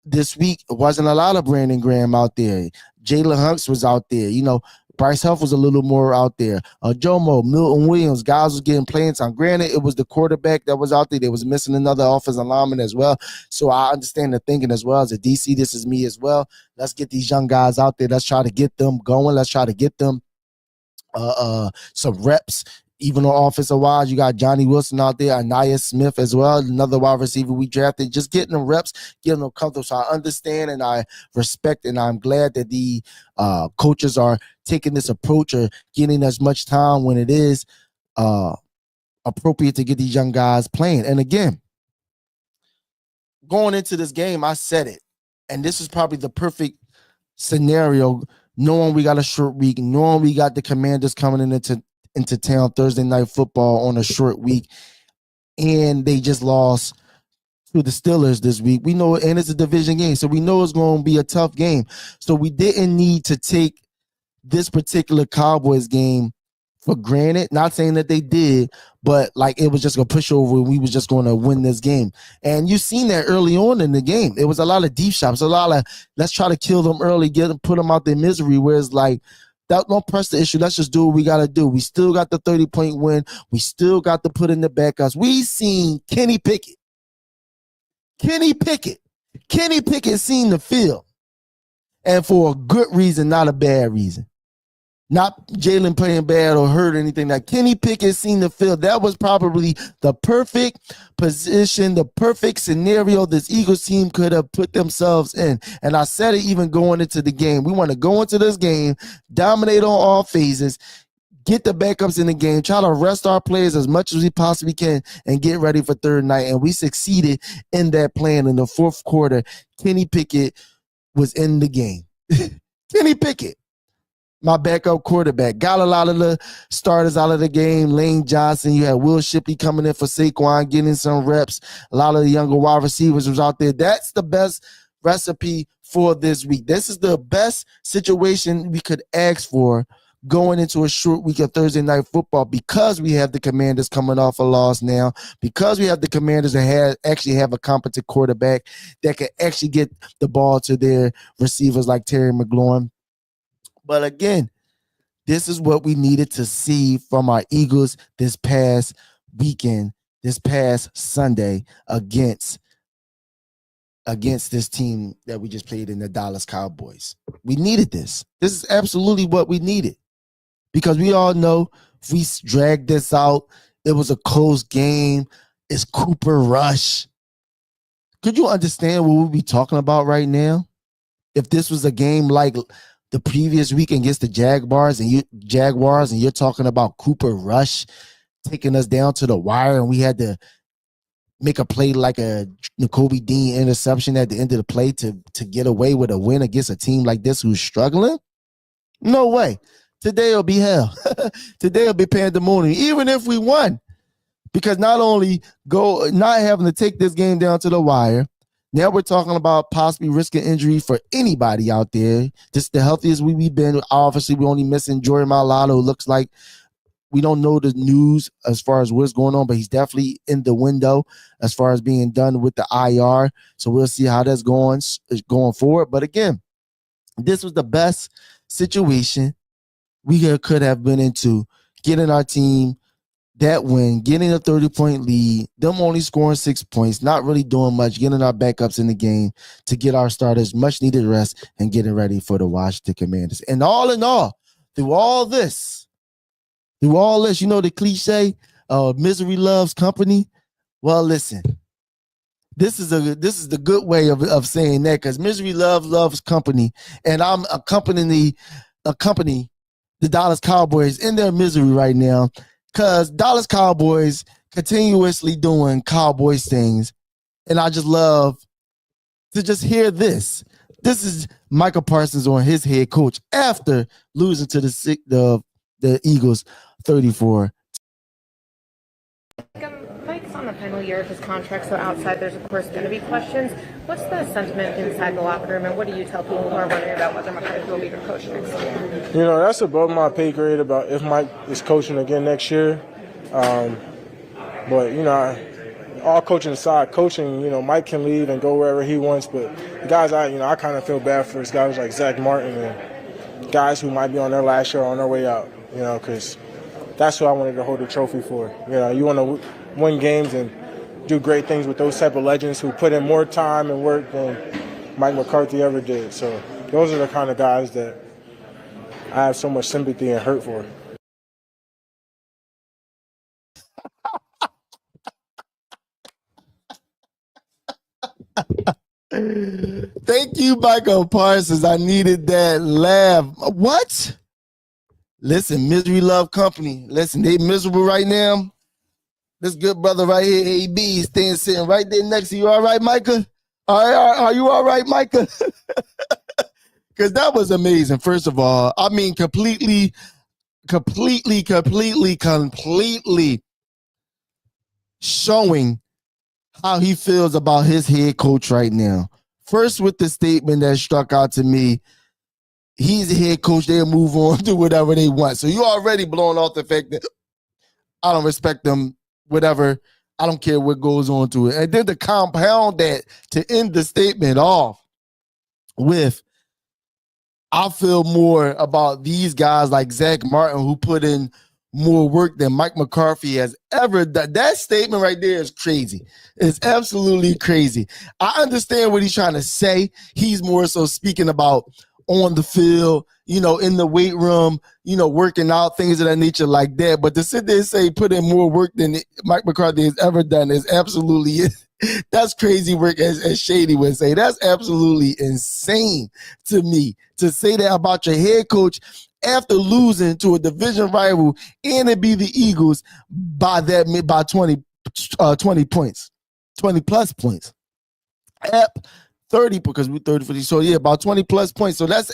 This week, it wasn't a lot of Brandon Graham out there. Jalen Hunks was out there. You know, Bryce Huff was a little more out there. Jomo, Milton Williams, guys was getting playing time. Granted, it was the quarterback that was out there. They was missing another offensive lineman as well. So I understand the thinking as well. As a DC, this is me as well. Let's get these young guys out there. Let's try to get them going. Let's try to get them some reps. Even on offensive wise, you got Johnny Wilson out there, Anaya Smith as well, another wide receiver we drafted. Just getting them reps, getting them comfortable. So I understand and I respect and I'm glad that the coaches are taking this approach or getting as much time when it is appropriate to get these young guys playing. And again, going into this game, I said it, and this is probably the perfect scenario, knowing we got a short week, knowing we got the Commanders coming into town Thursday night football on a short week, and they just lost to the Steelers this week. We know, and it's a division game, so we know it's going to be a tough game. So we didn't need to take this particular Cowboys game for granted. Not saying that they did, but like it was just going to push over and we was just going to win this game. And you seen that early on in the game. It was a lot of deep shots, a lot of let's try to kill them early, put them out their misery, whereas like, don't press the issue. Let's just do what we got to do. We still got the 30-point win. We still got to put in the backups. We seen Kenny Pickett. Kenny Pickett seen the field. And for a good reason, not a bad reason. Not Jalen playing bad or hurt or anything. That Kenny Pickett seen the field. That was probably the perfect position, the perfect scenario this Eagles team could have put themselves in. And I said it even going into the game. We want to go into this game, dominate on all phases, get the backups in the game, try to rest our players as much as we possibly can, and get ready for third night. And we succeeded in that plan. In the fourth quarter, Kenny Pickett was in the game. Kenny Pickett, my backup quarterback, got a lot of the starters out of the game. Lane Johnson, you had Will Shipley coming in for Saquon, getting some reps. A lot of the younger wide receivers was out there. That's the best recipe for this week. This is the best situation we could ask for going into a short week of Thursday night football, because we have the Commanders coming off a loss now, because we have the Commanders that actually have a competent quarterback that can actually get the ball to their receivers like Terry McLaurin. But again, this is what we needed to see from our Eagles this past weekend, this past Sunday against this team that we just played in, the Dallas Cowboys. We needed this. This is absolutely what we needed, because we all know if we drag this out, it was a close game. It's Cooper Rush. Could you understand what we'll be talking about right now if this was a game like the previous week against the Jaguars and you're talking about Cooper Rush taking us down to the wire and we had to make a play like a N'Kobe Dean interception at the end of the play to get away with a win against a team like this who's struggling? No way. Today will be hell. Today will be pandemonium, even if we won. Because not only not having to take this game down to the wire, now we're talking about possibly risking injury for anybody out there. Just the healthiest we've been. Obviously, we're only missing Jordan Mailata, who looks like we don't know the news as far as what's going on, but he's definitely in the window as far as being done with the IR. So we'll see how that's going forward. But again, this was the best situation we could have been into, getting our team that win, getting a 30-point lead, them only scoring 6 points, not really doing much, getting our backups in the game to get our starters much needed rest and getting ready for the Washington Commanders. And all in all, through all this, you know the cliche, misery loves company. Well, listen, this is the good way of saying that, because misery loves company, and I'm accompanying accompany the Dallas Cowboys in their misery right now, because Dallas Cowboys continuously doing Cowboys things, and I just love to just hear this. This is Michael Parsons on his head coach after losing to the Eagles 34. Mike's on the final year of his contract, so outside there's of course going to be questions. What's the sentiment inside the locker room, and what do you tell people who are wondering about whether McCarthy will be your coach next year? You know, that's above my pay grade about if Mike is coaching again next year. But, you know, all coaching aside, coaching, you know, Mike can leave and go wherever he wants. But the guys, I kind of feel bad for guys like Zach Martin and guys who might be on their last year on their way out, you know, because that's who I wanted to hold the trophy for. You know, you want to win games and do great things with those type of legends who put in more time and work than Mike McCarthy ever did. So those are the kind of guys that I have so much sympathy and hurt for. Thank you, Michael Parsons. I needed that laugh. What? Listen, misery love company. Listen, they miserable right now. This good brother right here, AB, is sitting right there next to you. All right, Micah? Are you all right, Micah? Because that was amazing, first of all. I mean, completely showing how he feels about his head coach right now. First, with the statement that struck out to me, he's the head coach, they'll move on, do whatever they want. So you already blowing off the fact that I don't respect them, whatever. I don't care what goes on to it. And then to compound that, to end the statement off with, I feel more about these guys like Zach Martin who put in more work than Mike McCarthy has ever done. That statement right there is crazy. It's absolutely crazy. I understand what he's trying to say. He's more so speaking about on the field, you know, in the weight room, you know, working out, things of that nature like that. But to sit there and say put in more work than Mike McCarthy has ever done is absolutely, that's crazy work, as Shady would say. That's absolutely insane to me to say that about your head coach after losing to a division rival and it be the Eagles by 20 points, 20 plus points. 30 because we're 30 for these. So yeah, about 20 plus points. So that's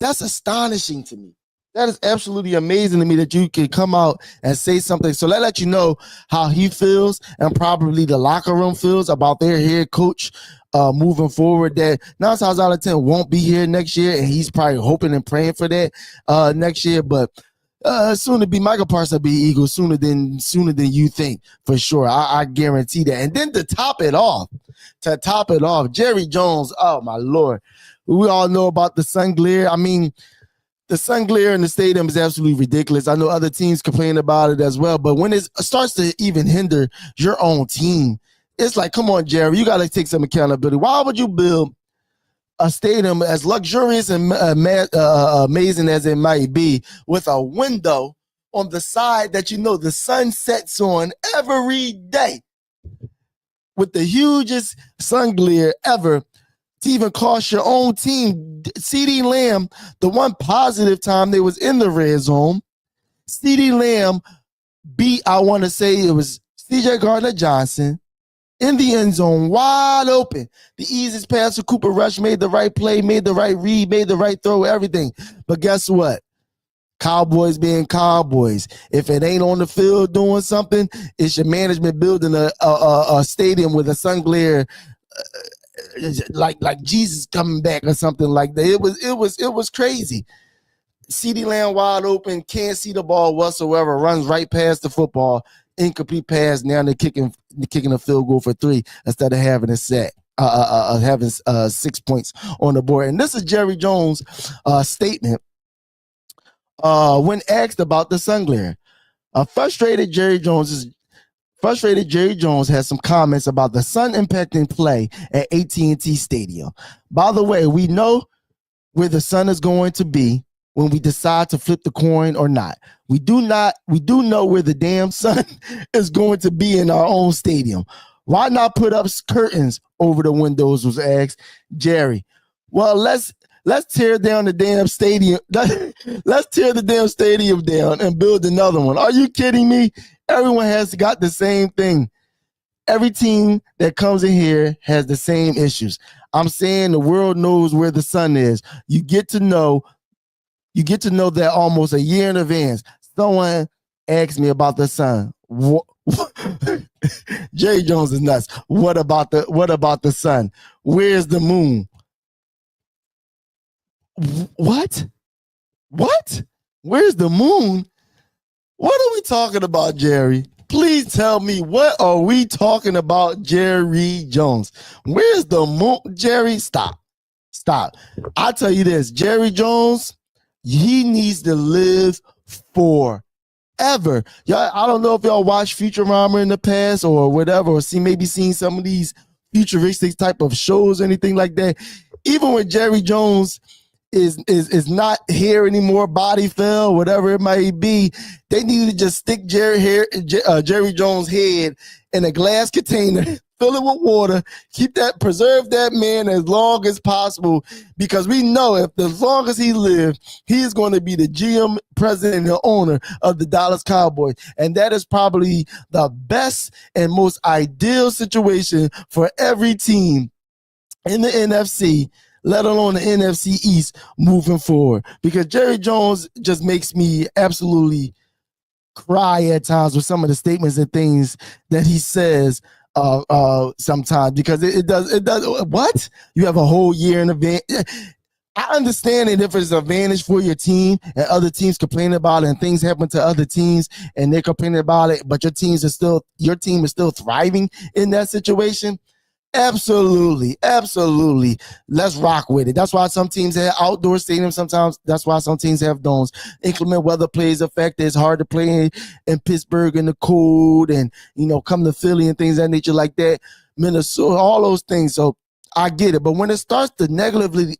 astonishing to me. That is absolutely amazing to me that you can come out and say something. So that lets you know how he feels and probably the locker room feels about their head coach moving forward, that 9 times out of 10 won't be here next year, and he's probably hoping and praying for that next year. But soon to be Michael Parsons will be Eagles sooner than you think, for sure. I guarantee that. And then to top it off, Jerry Jones, oh my Lord. We all know about the sun glare. I mean, the sun glare in the stadium is absolutely ridiculous. I know other teams complain about it as well, but when it starts to even hinder your own team, it's like, come on, Jerry, you got to take some accountability. Why would you build a stadium as luxurious and amazing as it might be with a window on the side that you know the sun sets on every day with the hugest sun glare ever to even cost your own team? CeeDee Lamb, the one positive time they was in the red zone, CeeDee Lamb beat, I want to say it was CJ Gardner-Johnson, in the end zone, wide open. The easiest pass to Cooper Rush, made the right play, made the right read, made the right throw, everything. But guess what? Cowboys being Cowboys. If it ain't on the field doing something, it's your management building a stadium with a sun glare, like Jesus coming back or something like that. It was crazy. CeeDee Lamb wide open, can't see the ball whatsoever, runs right past the football. Incomplete pass. Now they're kicking a field goal for 3 instead of having a sack, having 6 points on the board. And this is Jerry Jones' statement when asked about the sun glare. Frustrated Jerry Jones has some comments about the sun impacting play at AT&T Stadium. By the way, we know where the sun is going to be when we decide to flip the coin or not. We do know where the damn sun is going to be in our own stadium. Why not put up curtains over the windows, was asked Jerry. Well, let's Let's tear down the damn stadium. Let's tear the damn stadium down and build another one. Are you kidding me? Everyone has got the same thing. Every team that comes in here has the same issues. I'm saying the world knows where the sun is. You get to know that almost a year in advance. Someone asked me about the sun. Jerry Jones is nuts. What about the sun? Where's the moon? What? Where's the moon? What are we talking about, Jerry? Please tell me, what are we talking about, Jerry Jones? Where's the moon? Jerry, stop. I'll tell you this, Jerry Jones, he needs to live forever. Y'all, I don't know if y'all watched Futurama in the past or whatever, or maybe seen some of these futuristic type of shows or anything like that. Even when Jerry Jones is not here anymore, body fell, whatever it might be, they need to just stick Jerry Jones' head in a glass container, fill it with water, preserve that man as long as possible, because we know as long as he lives, he's going to be the GM, president, and the owner of the Dallas Cowboys. And that is probably the best and most ideal situation for every team in the NFC, let alone the NFC East moving forward. Because Jerry Jones just makes me absolutely cry at times with some of the statements and things that he says sometimes, because it does what? You have a whole year in advance. I understand it if it's an advantage for your team and other teams complain about it and things happen to other teams and they're complaining about it, but your team is still thriving in that situation. Absolutely. Let's rock with it. That's why some teams have outdoor stadiums sometimes. That's why some teams have domes. Inclement weather plays a factor. It's hard to play in Pittsburgh in the cold and, come to Philly and things of that nature like that. Minnesota, all those things. So I get it. But when it starts to negatively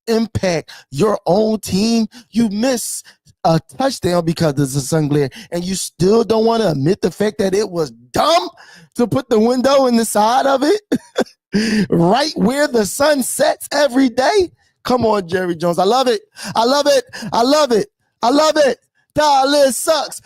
impact your own team, you miss a touchdown because there's a sun glare, and you still don't want to admit the fact that it was dumb to put the window in the side of it right where the sun sets every day. Come on, Jerry Jones. I love it. Dallas sucks.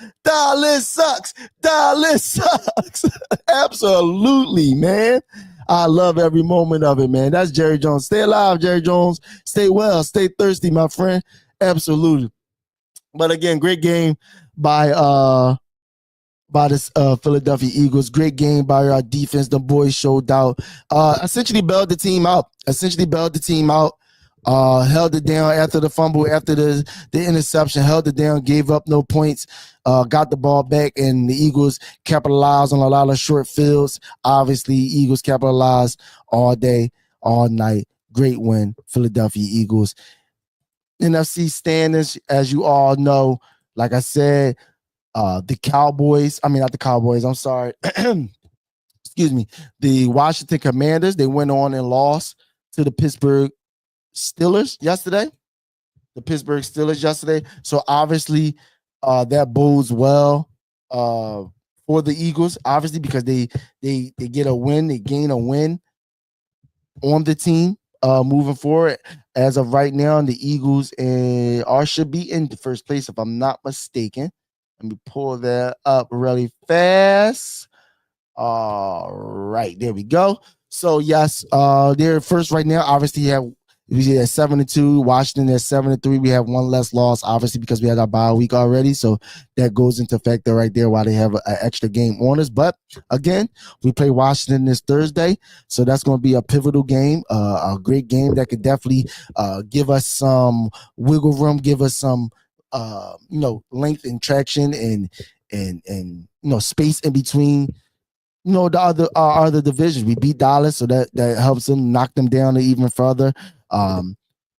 Absolutely, man. I love every moment of it, man. That's Jerry Jones. Stay alive, Jerry Jones. Stay well. Stay thirsty, my friend. Absolutely. But again, great game by the Philadelphia Eagles. Great game by our defense. The boys showed out. Essentially bailed the team out. Held it down after the fumble, after the interception, held it down, gave up no points, got the ball back, and the Eagles capitalized on a lot of short fields. Obviously, Eagles capitalized all day, all night. Great win, Philadelphia Eagles. NFC standings, as you all know, like I said, the Washington Commanders, they went on and lost to the Pittsburgh Steelers yesterday. So obviously, that bodes well for the Eagles, obviously, because they get a win, they gain a win on the team. Moving forward, as of right now, the Eagles should be in the first place, if I'm not mistaken. Let me pull that up really fast. All right, there we go. So yes, they're first right now. Obviously, we have 7-2. Washington at 7-3. We have one less loss, obviously, because we had our bye week already. So that goes into factor right there why they have an extra game on us. But again, we play Washington this Thursday, so that's going to be a pivotal game, a great game that could definitely give us some wiggle room, give us some length and traction and space in between. The other divisions. We beat Dallas, so that helps them knock them down even further.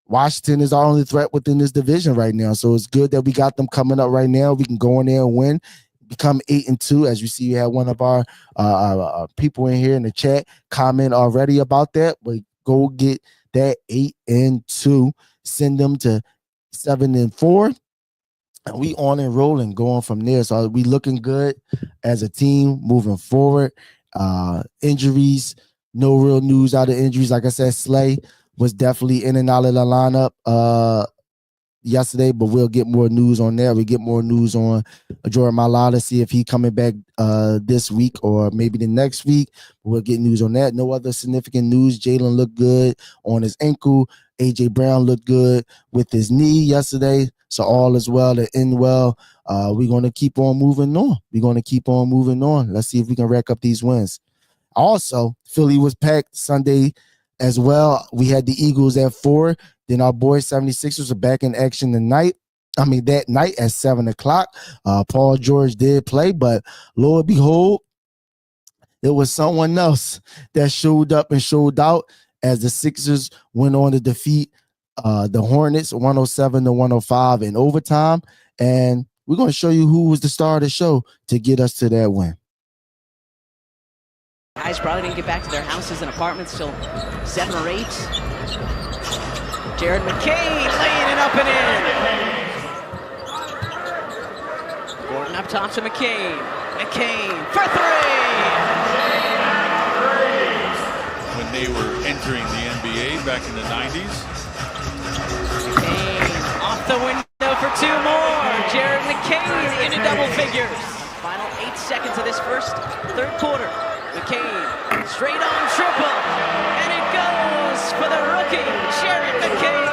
Washington is our only threat within this division right now, so it's good that we got them coming up right now. We can go in there and win, become 8-2. As you see, we have one of our people in here in the chat comment already about that, but go get that 8-2, send them to 7-4. And we on and rolling, going from there. So we looking good as a team moving forward. Injuries, no real news out of injuries. Like I said, Slay was definitely in and out of the lineup yesterday, but we'll get more news on that. We get more news on Jordan Mailata, see if he coming back this week or maybe the next week. We'll get news on that. No other significant news. Jalen looked good on his ankle. AJ Brown looked good with his knee yesterday. So all is well to end well. We're going to keep on moving on. Let's see if we can rack up these wins. Also, Philly was packed Sunday as well. We had the Eagles at 4. Then our boys 76ers are back in action that night at 7 o'clock. Paul George did play, but lo and behold, it was someone else that showed up and showed out as the Sixers went on to defeat the Hornets 107-105 in overtime. And we're going to show you who was the star of the show to get us to that win. Guys probably didn't get back to their houses and apartments till 7 or 8. Jared McCain laying it up and in. Gordon up top to McCain. McCain for 3. When they were entering the NBA back in the 90s. McCain off the window for 2 more. Jared McCain into double figures. Final 8 seconds of this third quarter. McCain straight on triple. And it goes for the rookie, Jared McCain.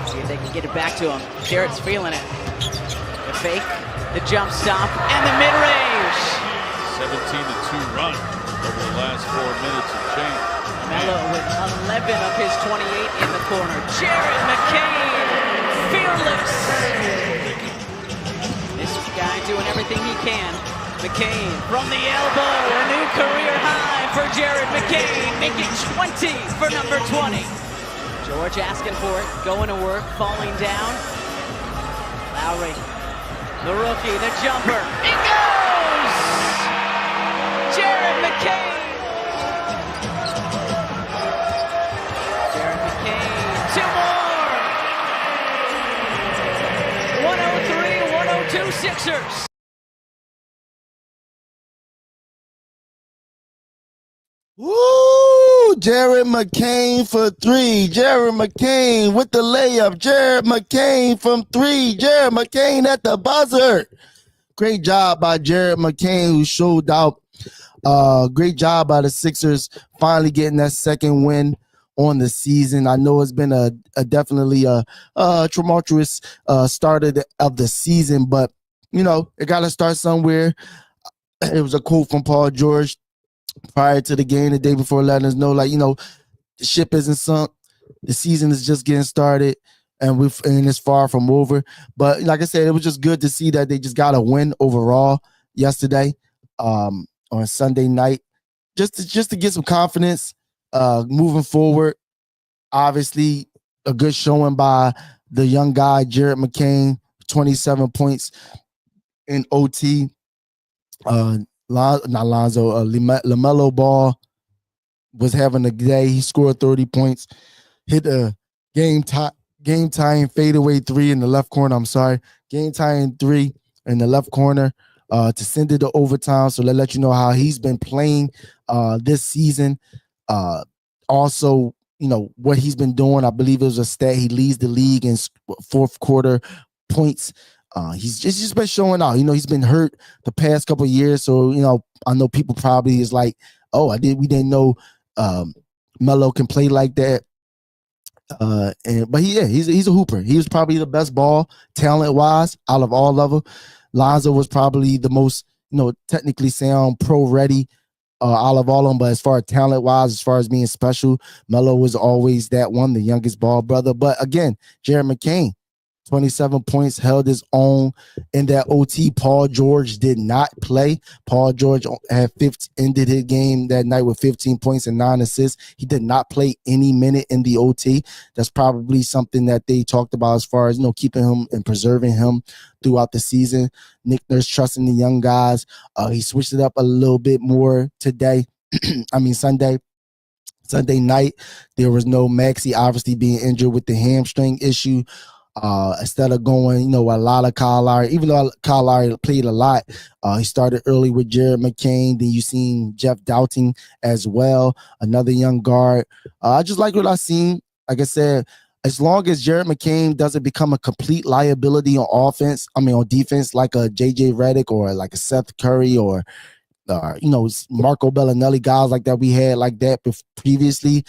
See if they can get it back to him. Jared's feeling it. The fake, the jump stop, and the mid-range. 17-2 run over the last 4 minutes of change. Melo with 11 of his 28 in the corner. Jared McCain, fearless. This guy doing everything he can. McCain from the elbow, a new career high for Jared McCain, making 20 for number 20. George asking for it, going to work, falling down. Lowry, the rookie, the jumper, it goes! Jared McCain! Jared McCain, 2 more! 103-102 Sixers. Woo! Jared McCain for 3. Jared McCain with the layup. Jared McCain from 3. Jared McCain at the buzzer. Great job by Jared McCain, who showed out. Great job by the Sixers finally getting that second win on the season. I know it's been a definitely a tumultuous start of the season, but it got to start somewhere. It was a quote from Paul George prior to the game the day before, letting us know, the ship isn't sunk. The season is just getting started, and it's far from over. But like I said, it was just good to see that they just got a win overall yesterday on Sunday night, just to get some confidence moving forward. Obviously, a good showing by the young guy, Jared McCain, 27 points in OT. LaMelo Ball was having a day. He scored 30 points, hit a game-tying fadeaway 3 in the left corner. Game-tying 3 in the left corner to send it to overtime. So let's let you know how he's been playing this season. Also, what he's been doing. I believe it was a stat. He leads the league in fourth quarter points. He's just been showing out. He's been hurt the past couple of years, so I know people probably is like, "Oh, we didn't know Melo can play like that." But he's a hooper. He was probably the best ball talent wise out of all of them. Lonzo was probably the most technically sound, pro ready out of all of them. But as far as talent wise, as far as being special, Melo was always that one, the youngest ball brother. But again, Jared McCain, 27 points, held his own in that OT. Paul George did not play. Paul George ended his game that night with 15 points and 9 assists. He did not play any minute in the OT. That's probably something that they talked about as far as keeping him and preserving him throughout the season. Nick Nurse trusting the young guys. He switched it up a little bit more today. Sunday night, there was no Maxey obviously being injured with the hamstring issue. Instead of going, a lot of Kyle Lowry, even though Kyle Lowry played a lot, he started early with Jared McCain. Then you seen Jeff Doughton as well, another young guard. I just like what I seen. Like I said, as long as Jared McCain doesn't become a complete liability on defense, like a JJ Redick or like a Seth Curry or Marco Bellinelli, guys like that we had like that previously.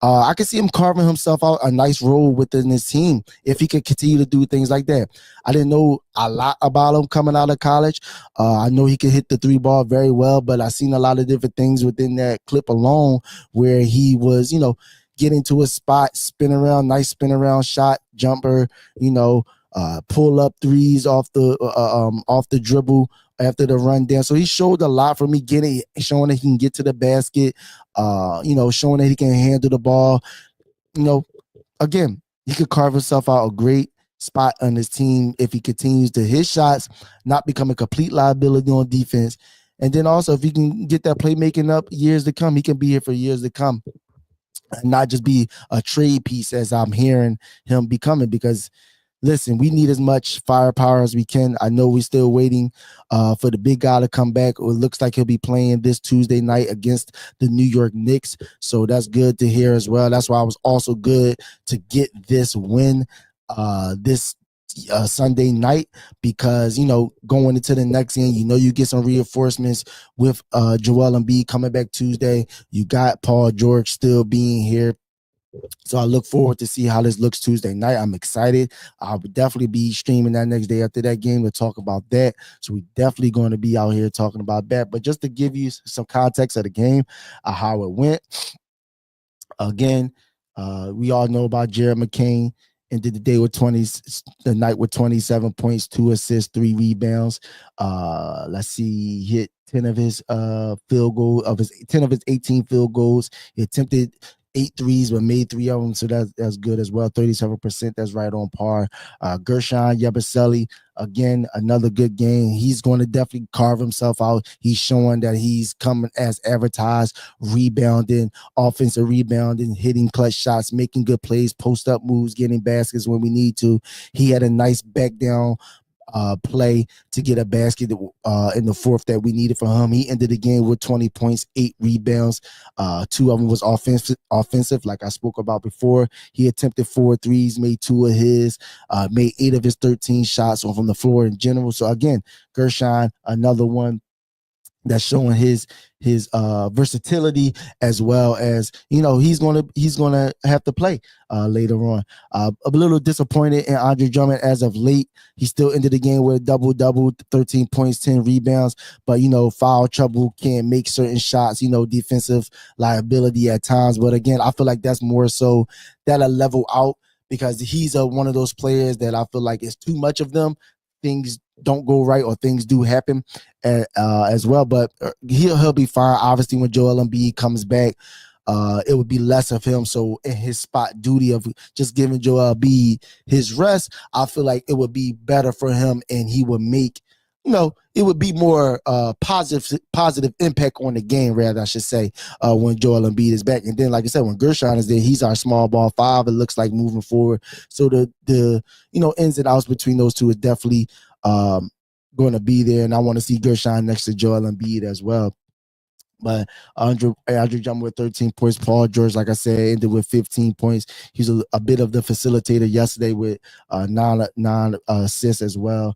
I could see him carving himself out a nice role within his team if he could continue to do things like that. I didn't know a lot about him coming out of college. I know he could hit the three ball very well, but I seen a lot of different things within that clip alone where he was, getting to a spot, nice spin around shot, jumper, pull up threes off the dribble after the run down. So he showed a lot for me, showing that he can get to the basket, showing that he can handle the ball. Again, he could carve himself out a great spot on his team if he continues to hit shots, not become a complete liability on defense. And then also, if he can get that playmaking up years to come, he can be here for years to come and not just be a trade piece as I'm hearing him becoming. Because listen, we need as much firepower as we can. I know we're still waiting for the big guy to come back. It looks like he'll be playing this Tuesday night against the New York Knicks. So that's good to hear as well. That's why it was also good to get this win this Sunday night, because going into the next game, you get some reinforcements with Joel Embiid coming back Tuesday. You got Paul George still being here. So I look forward to see how this looks Tuesday night. I'm excited. I'll definitely be streaming that next day after that game to talk about that. So we're definitely going to be out here talking about that. But just to give you some context of the game, how it went. Again, we all know about Jared McCain. Ended the night with 27 points, 2 assists, 3 rebounds. Let's see, he hit 10 of his 10 of his 18 field goals. He attempted 8 threes, but made 3 of them, so that's good as well. 37%, that's right on par. Gershon Yabusele, again, another good game. He's going to definitely carve himself out. He's showing that he's coming as advertised, rebounding, offensive rebounding, hitting clutch shots, making good plays, post-up moves, getting baskets when we need to. He had a nice back down play to get a basket in the fourth that we needed from him. He ended the game with 20 points, 8 rebounds. 2 of them was offensive, like I spoke about before. He attempted 4 threes, made 2 of his, made 8 of his 13 shots from the floor in general. So again, Gershon, another one that's showing his versatility, as well as he's gonna have to play later on. A little disappointed in Andre Drummond as of late. He still ended the game with a double, 13 points, 10 rebounds, but foul trouble, can't make certain shots, defensive liability at times. But again, I feel like that's more so that'll level out, because he's one of those players that I feel like it's too much of them. Things don't go right or things do happen as well, but he'll be fine. Obviously, when Joel Embiid comes back, it would be less of him. So in his spot duty of just giving Joel Embiid his rest, I feel like it would be better for him, and he would make it would be more positive impact on the game, rather, I should say, when Joel Embiid is back. And then, like I said, when Gershon is there, he's our small ball 5, it looks like, moving forward. So the ins and outs between those two is definitely going to be there. And I want to see Gershon next to Joel Embiid as well. But Andre Drummond with 13 points. Paul George, like I said, ended with 15 points. He's a bit of the facilitator yesterday with 9 assists as well.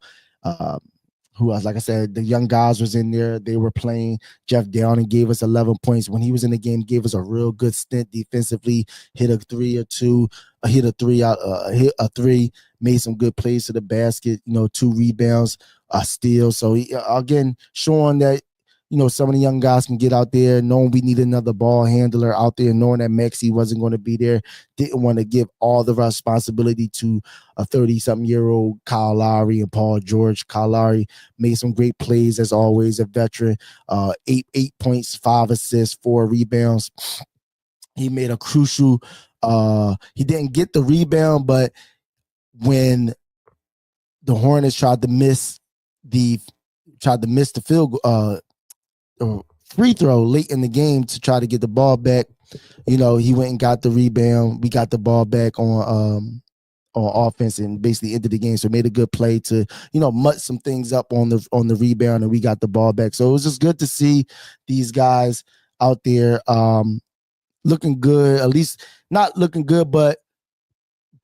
Who else? Like I said, the young guys was in there. They were playing. Jeff Downing gave us 11 points. When he was in the game, gave us a real good stint defensively. Hit a 3 or 2. Hit a 3 out. Hit a 3. Made some good plays to the basket. 2 rebounds. A steal. So again, showing that some of the young guys can get out there, knowing we need another ball handler out there, knowing that Maxey wasn't going to be there. Didn't want to give all the responsibility to a 30-something-year-old Kyle Lowry and Paul George. Kyle Lowry made some great plays, as always, a veteran. 8 points, 5 assists, 4 rebounds. He made a crucial he didn't get the rebound, but when the Hornets tried to miss the field free throw late in the game to try to get the ball back, he went and got the rebound. We got the ball back on on offense and basically ended the game. So made a good play to, mutt some things up on the rebound, and we got the ball back. So it was just good to see these guys out there looking good, at least not looking good, but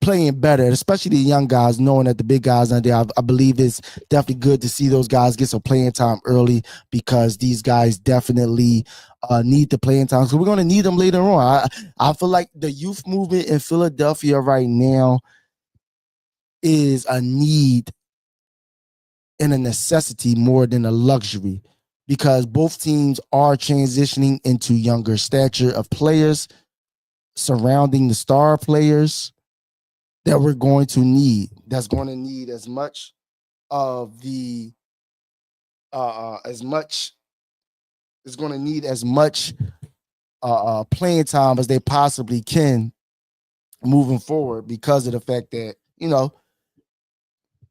playing better, especially the young guys, knowing that the big guys are there. I believe it's definitely good to see those guys get some playing time early, because these guys definitely need the playing time. So we're going to need them later on. I feel like the youth movement in Philadelphia right now is a need and a necessity more than a luxury, because both teams are transitioning into younger stature of players surrounding the star players that we're going to need. That's going to need as much of the as much is going to need as much playing time as they possibly can moving forward, because of the fact that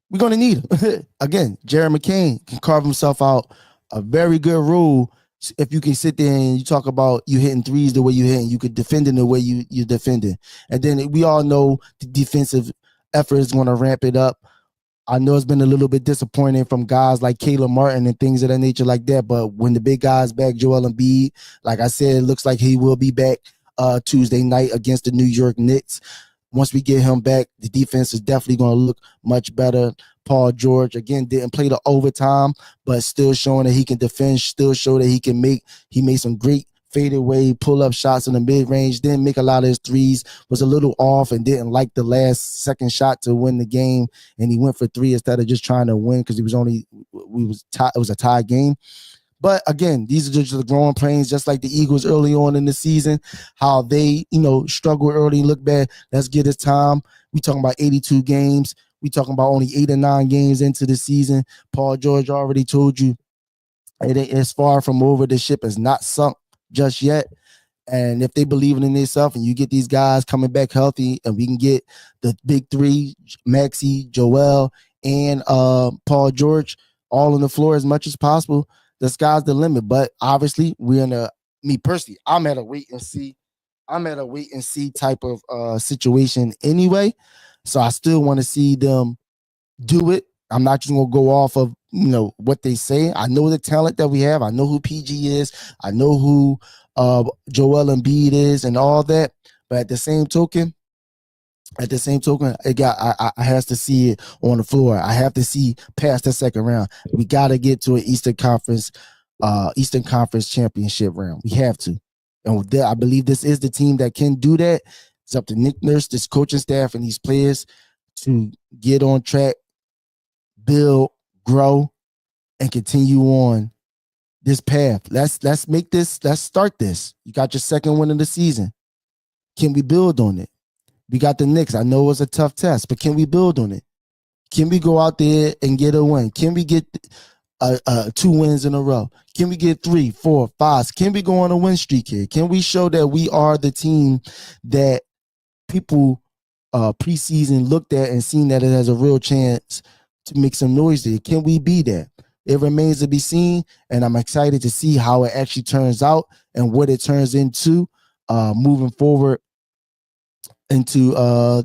we're going to need him. Again, Jared McCain can carve himself out a very good role. If you can sit there and you talk about you hitting threes the way you hitting, you could defend in the way you're defending. And then we all know the defensive effort is going to ramp it up. I know it's been a little bit disappointing from guys like Caleb Martin and things of that nature like that. But when the big guys back, Joel Embiid, like I said, it looks like he will be back Tuesday night against the New York Knicks. Once we get him back, the defense is definitely going to look much better. Paul George, again, didn't play the overtime, but still showing that he can defend, still show that he made some great fadeaway pull-up shots in the mid-range, didn't make a lot of his threes, was a little off and didn't like the last second shot to win the game, and he went for three instead of just trying to win, because it was a tie game. But again, these are just the growing pains, just like the Eagles early on in the season, how they, struggle early, look bad. Let's get it time. We talking about 82 games. We talking about only 8 or 9 games into the season. Paul George already told you it's far from over. The ship is not sunk just yet. And if they believe in themselves and you get these guys coming back healthy and we can get the big three, Maxey, Joel, and Paul George all on the floor as much as possible, the sky's the limit. But obviously, me personally, I'm at a wait and see type of situation anyway. So I still want to see them do it. I'm not just going to go off of, what they say. I know the talent that we have. I know who PG is. I know who Joel Embiid is and all that. But at the same token, I has to see it on the floor. I have to see past the second round. We got to get to an Eastern Conference championship round. We have to. And I believe this is the team that can do that. It's up to Nick Nurse, this coaching staff, and these players to get on track, build, grow, and continue on this path. Let's start this. You got your second win of the season. Can we build on it? We got the Knicks. I know it was a tough test, but can we build on it? Can we go out there and get a win? Can we get 2 wins in a row? Can we get 3, 4, 5? Can we go on a win streak here? Can we show that we are the team that people preseason looked at and seen that it has a real chance to make some noise there? Can we be that? It remains to be seen, and I'm excited to see how it actually turns out and what it turns into moving forward into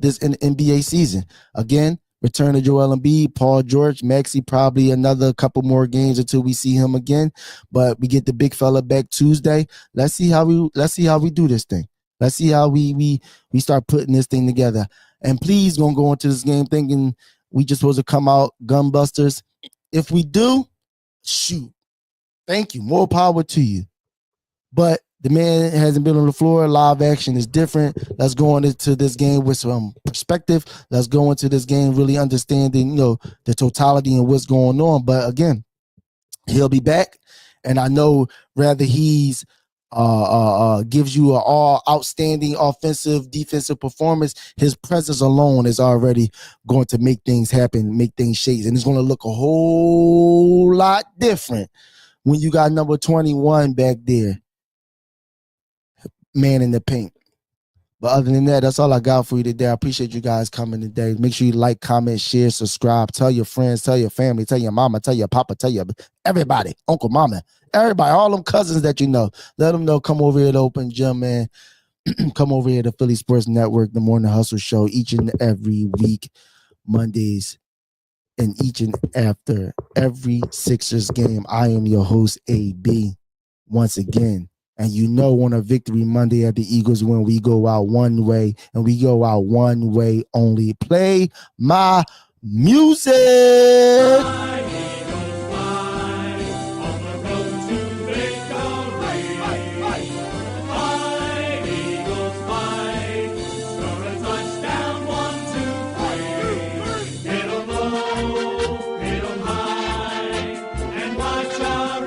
this NBA season. Again, return to Joel Embiid, Paul George, Maxey, probably another couple more games until we see him again. But we get the big fella back Tuesday. Let's see how we do this thing. Let's see how we start putting this thing together. And please don't go into this game thinking we just supposed to come out gunbusters. If we do, shoot, thank you. More power to you. But the man hasn't been on the floor. Live action is different. Let's go into this game with some perspective. Let's go into this game really understanding, the totality and what's going on. But again, he'll be back. And I know rather he's gives you an all outstanding offensive, defensive performance, his presence alone is already going to make things happen, make things shake. And it's going to look a whole lot different when you got number 21 back there, man in the paint. But other than that, that's all I got for you today. I appreciate you guys coming today. Make sure you like, comment, share, subscribe. Tell your friends, tell your family, tell your mama, tell your papa, tell your everybody, uncle, mama, everybody, all them cousins that you know. Let them know, come over here to Open Gym, man. Come over here to Philly Sports Network, the Morning Hustle Show, each and every week, Mondays, and each and after every Sixers game. I am your host, AB, once again. And you know, on a Victory Monday at the Eagles, when we go out one way, and we go out one way only. Play my music.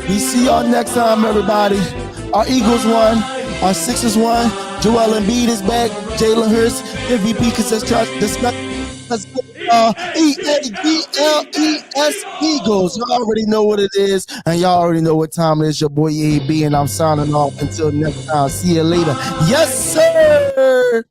We see y'all next time, everybody. Our Eagles won. Our Sixers won. Joel Embiid is back. Jalen Hurts, MVP, E-A-G-L-E-S, Eagles. Y'all already know what it is, and y'all already know what time it is. Your boy AB, and I'm signing off. Until next time. See you later. Yes, sir.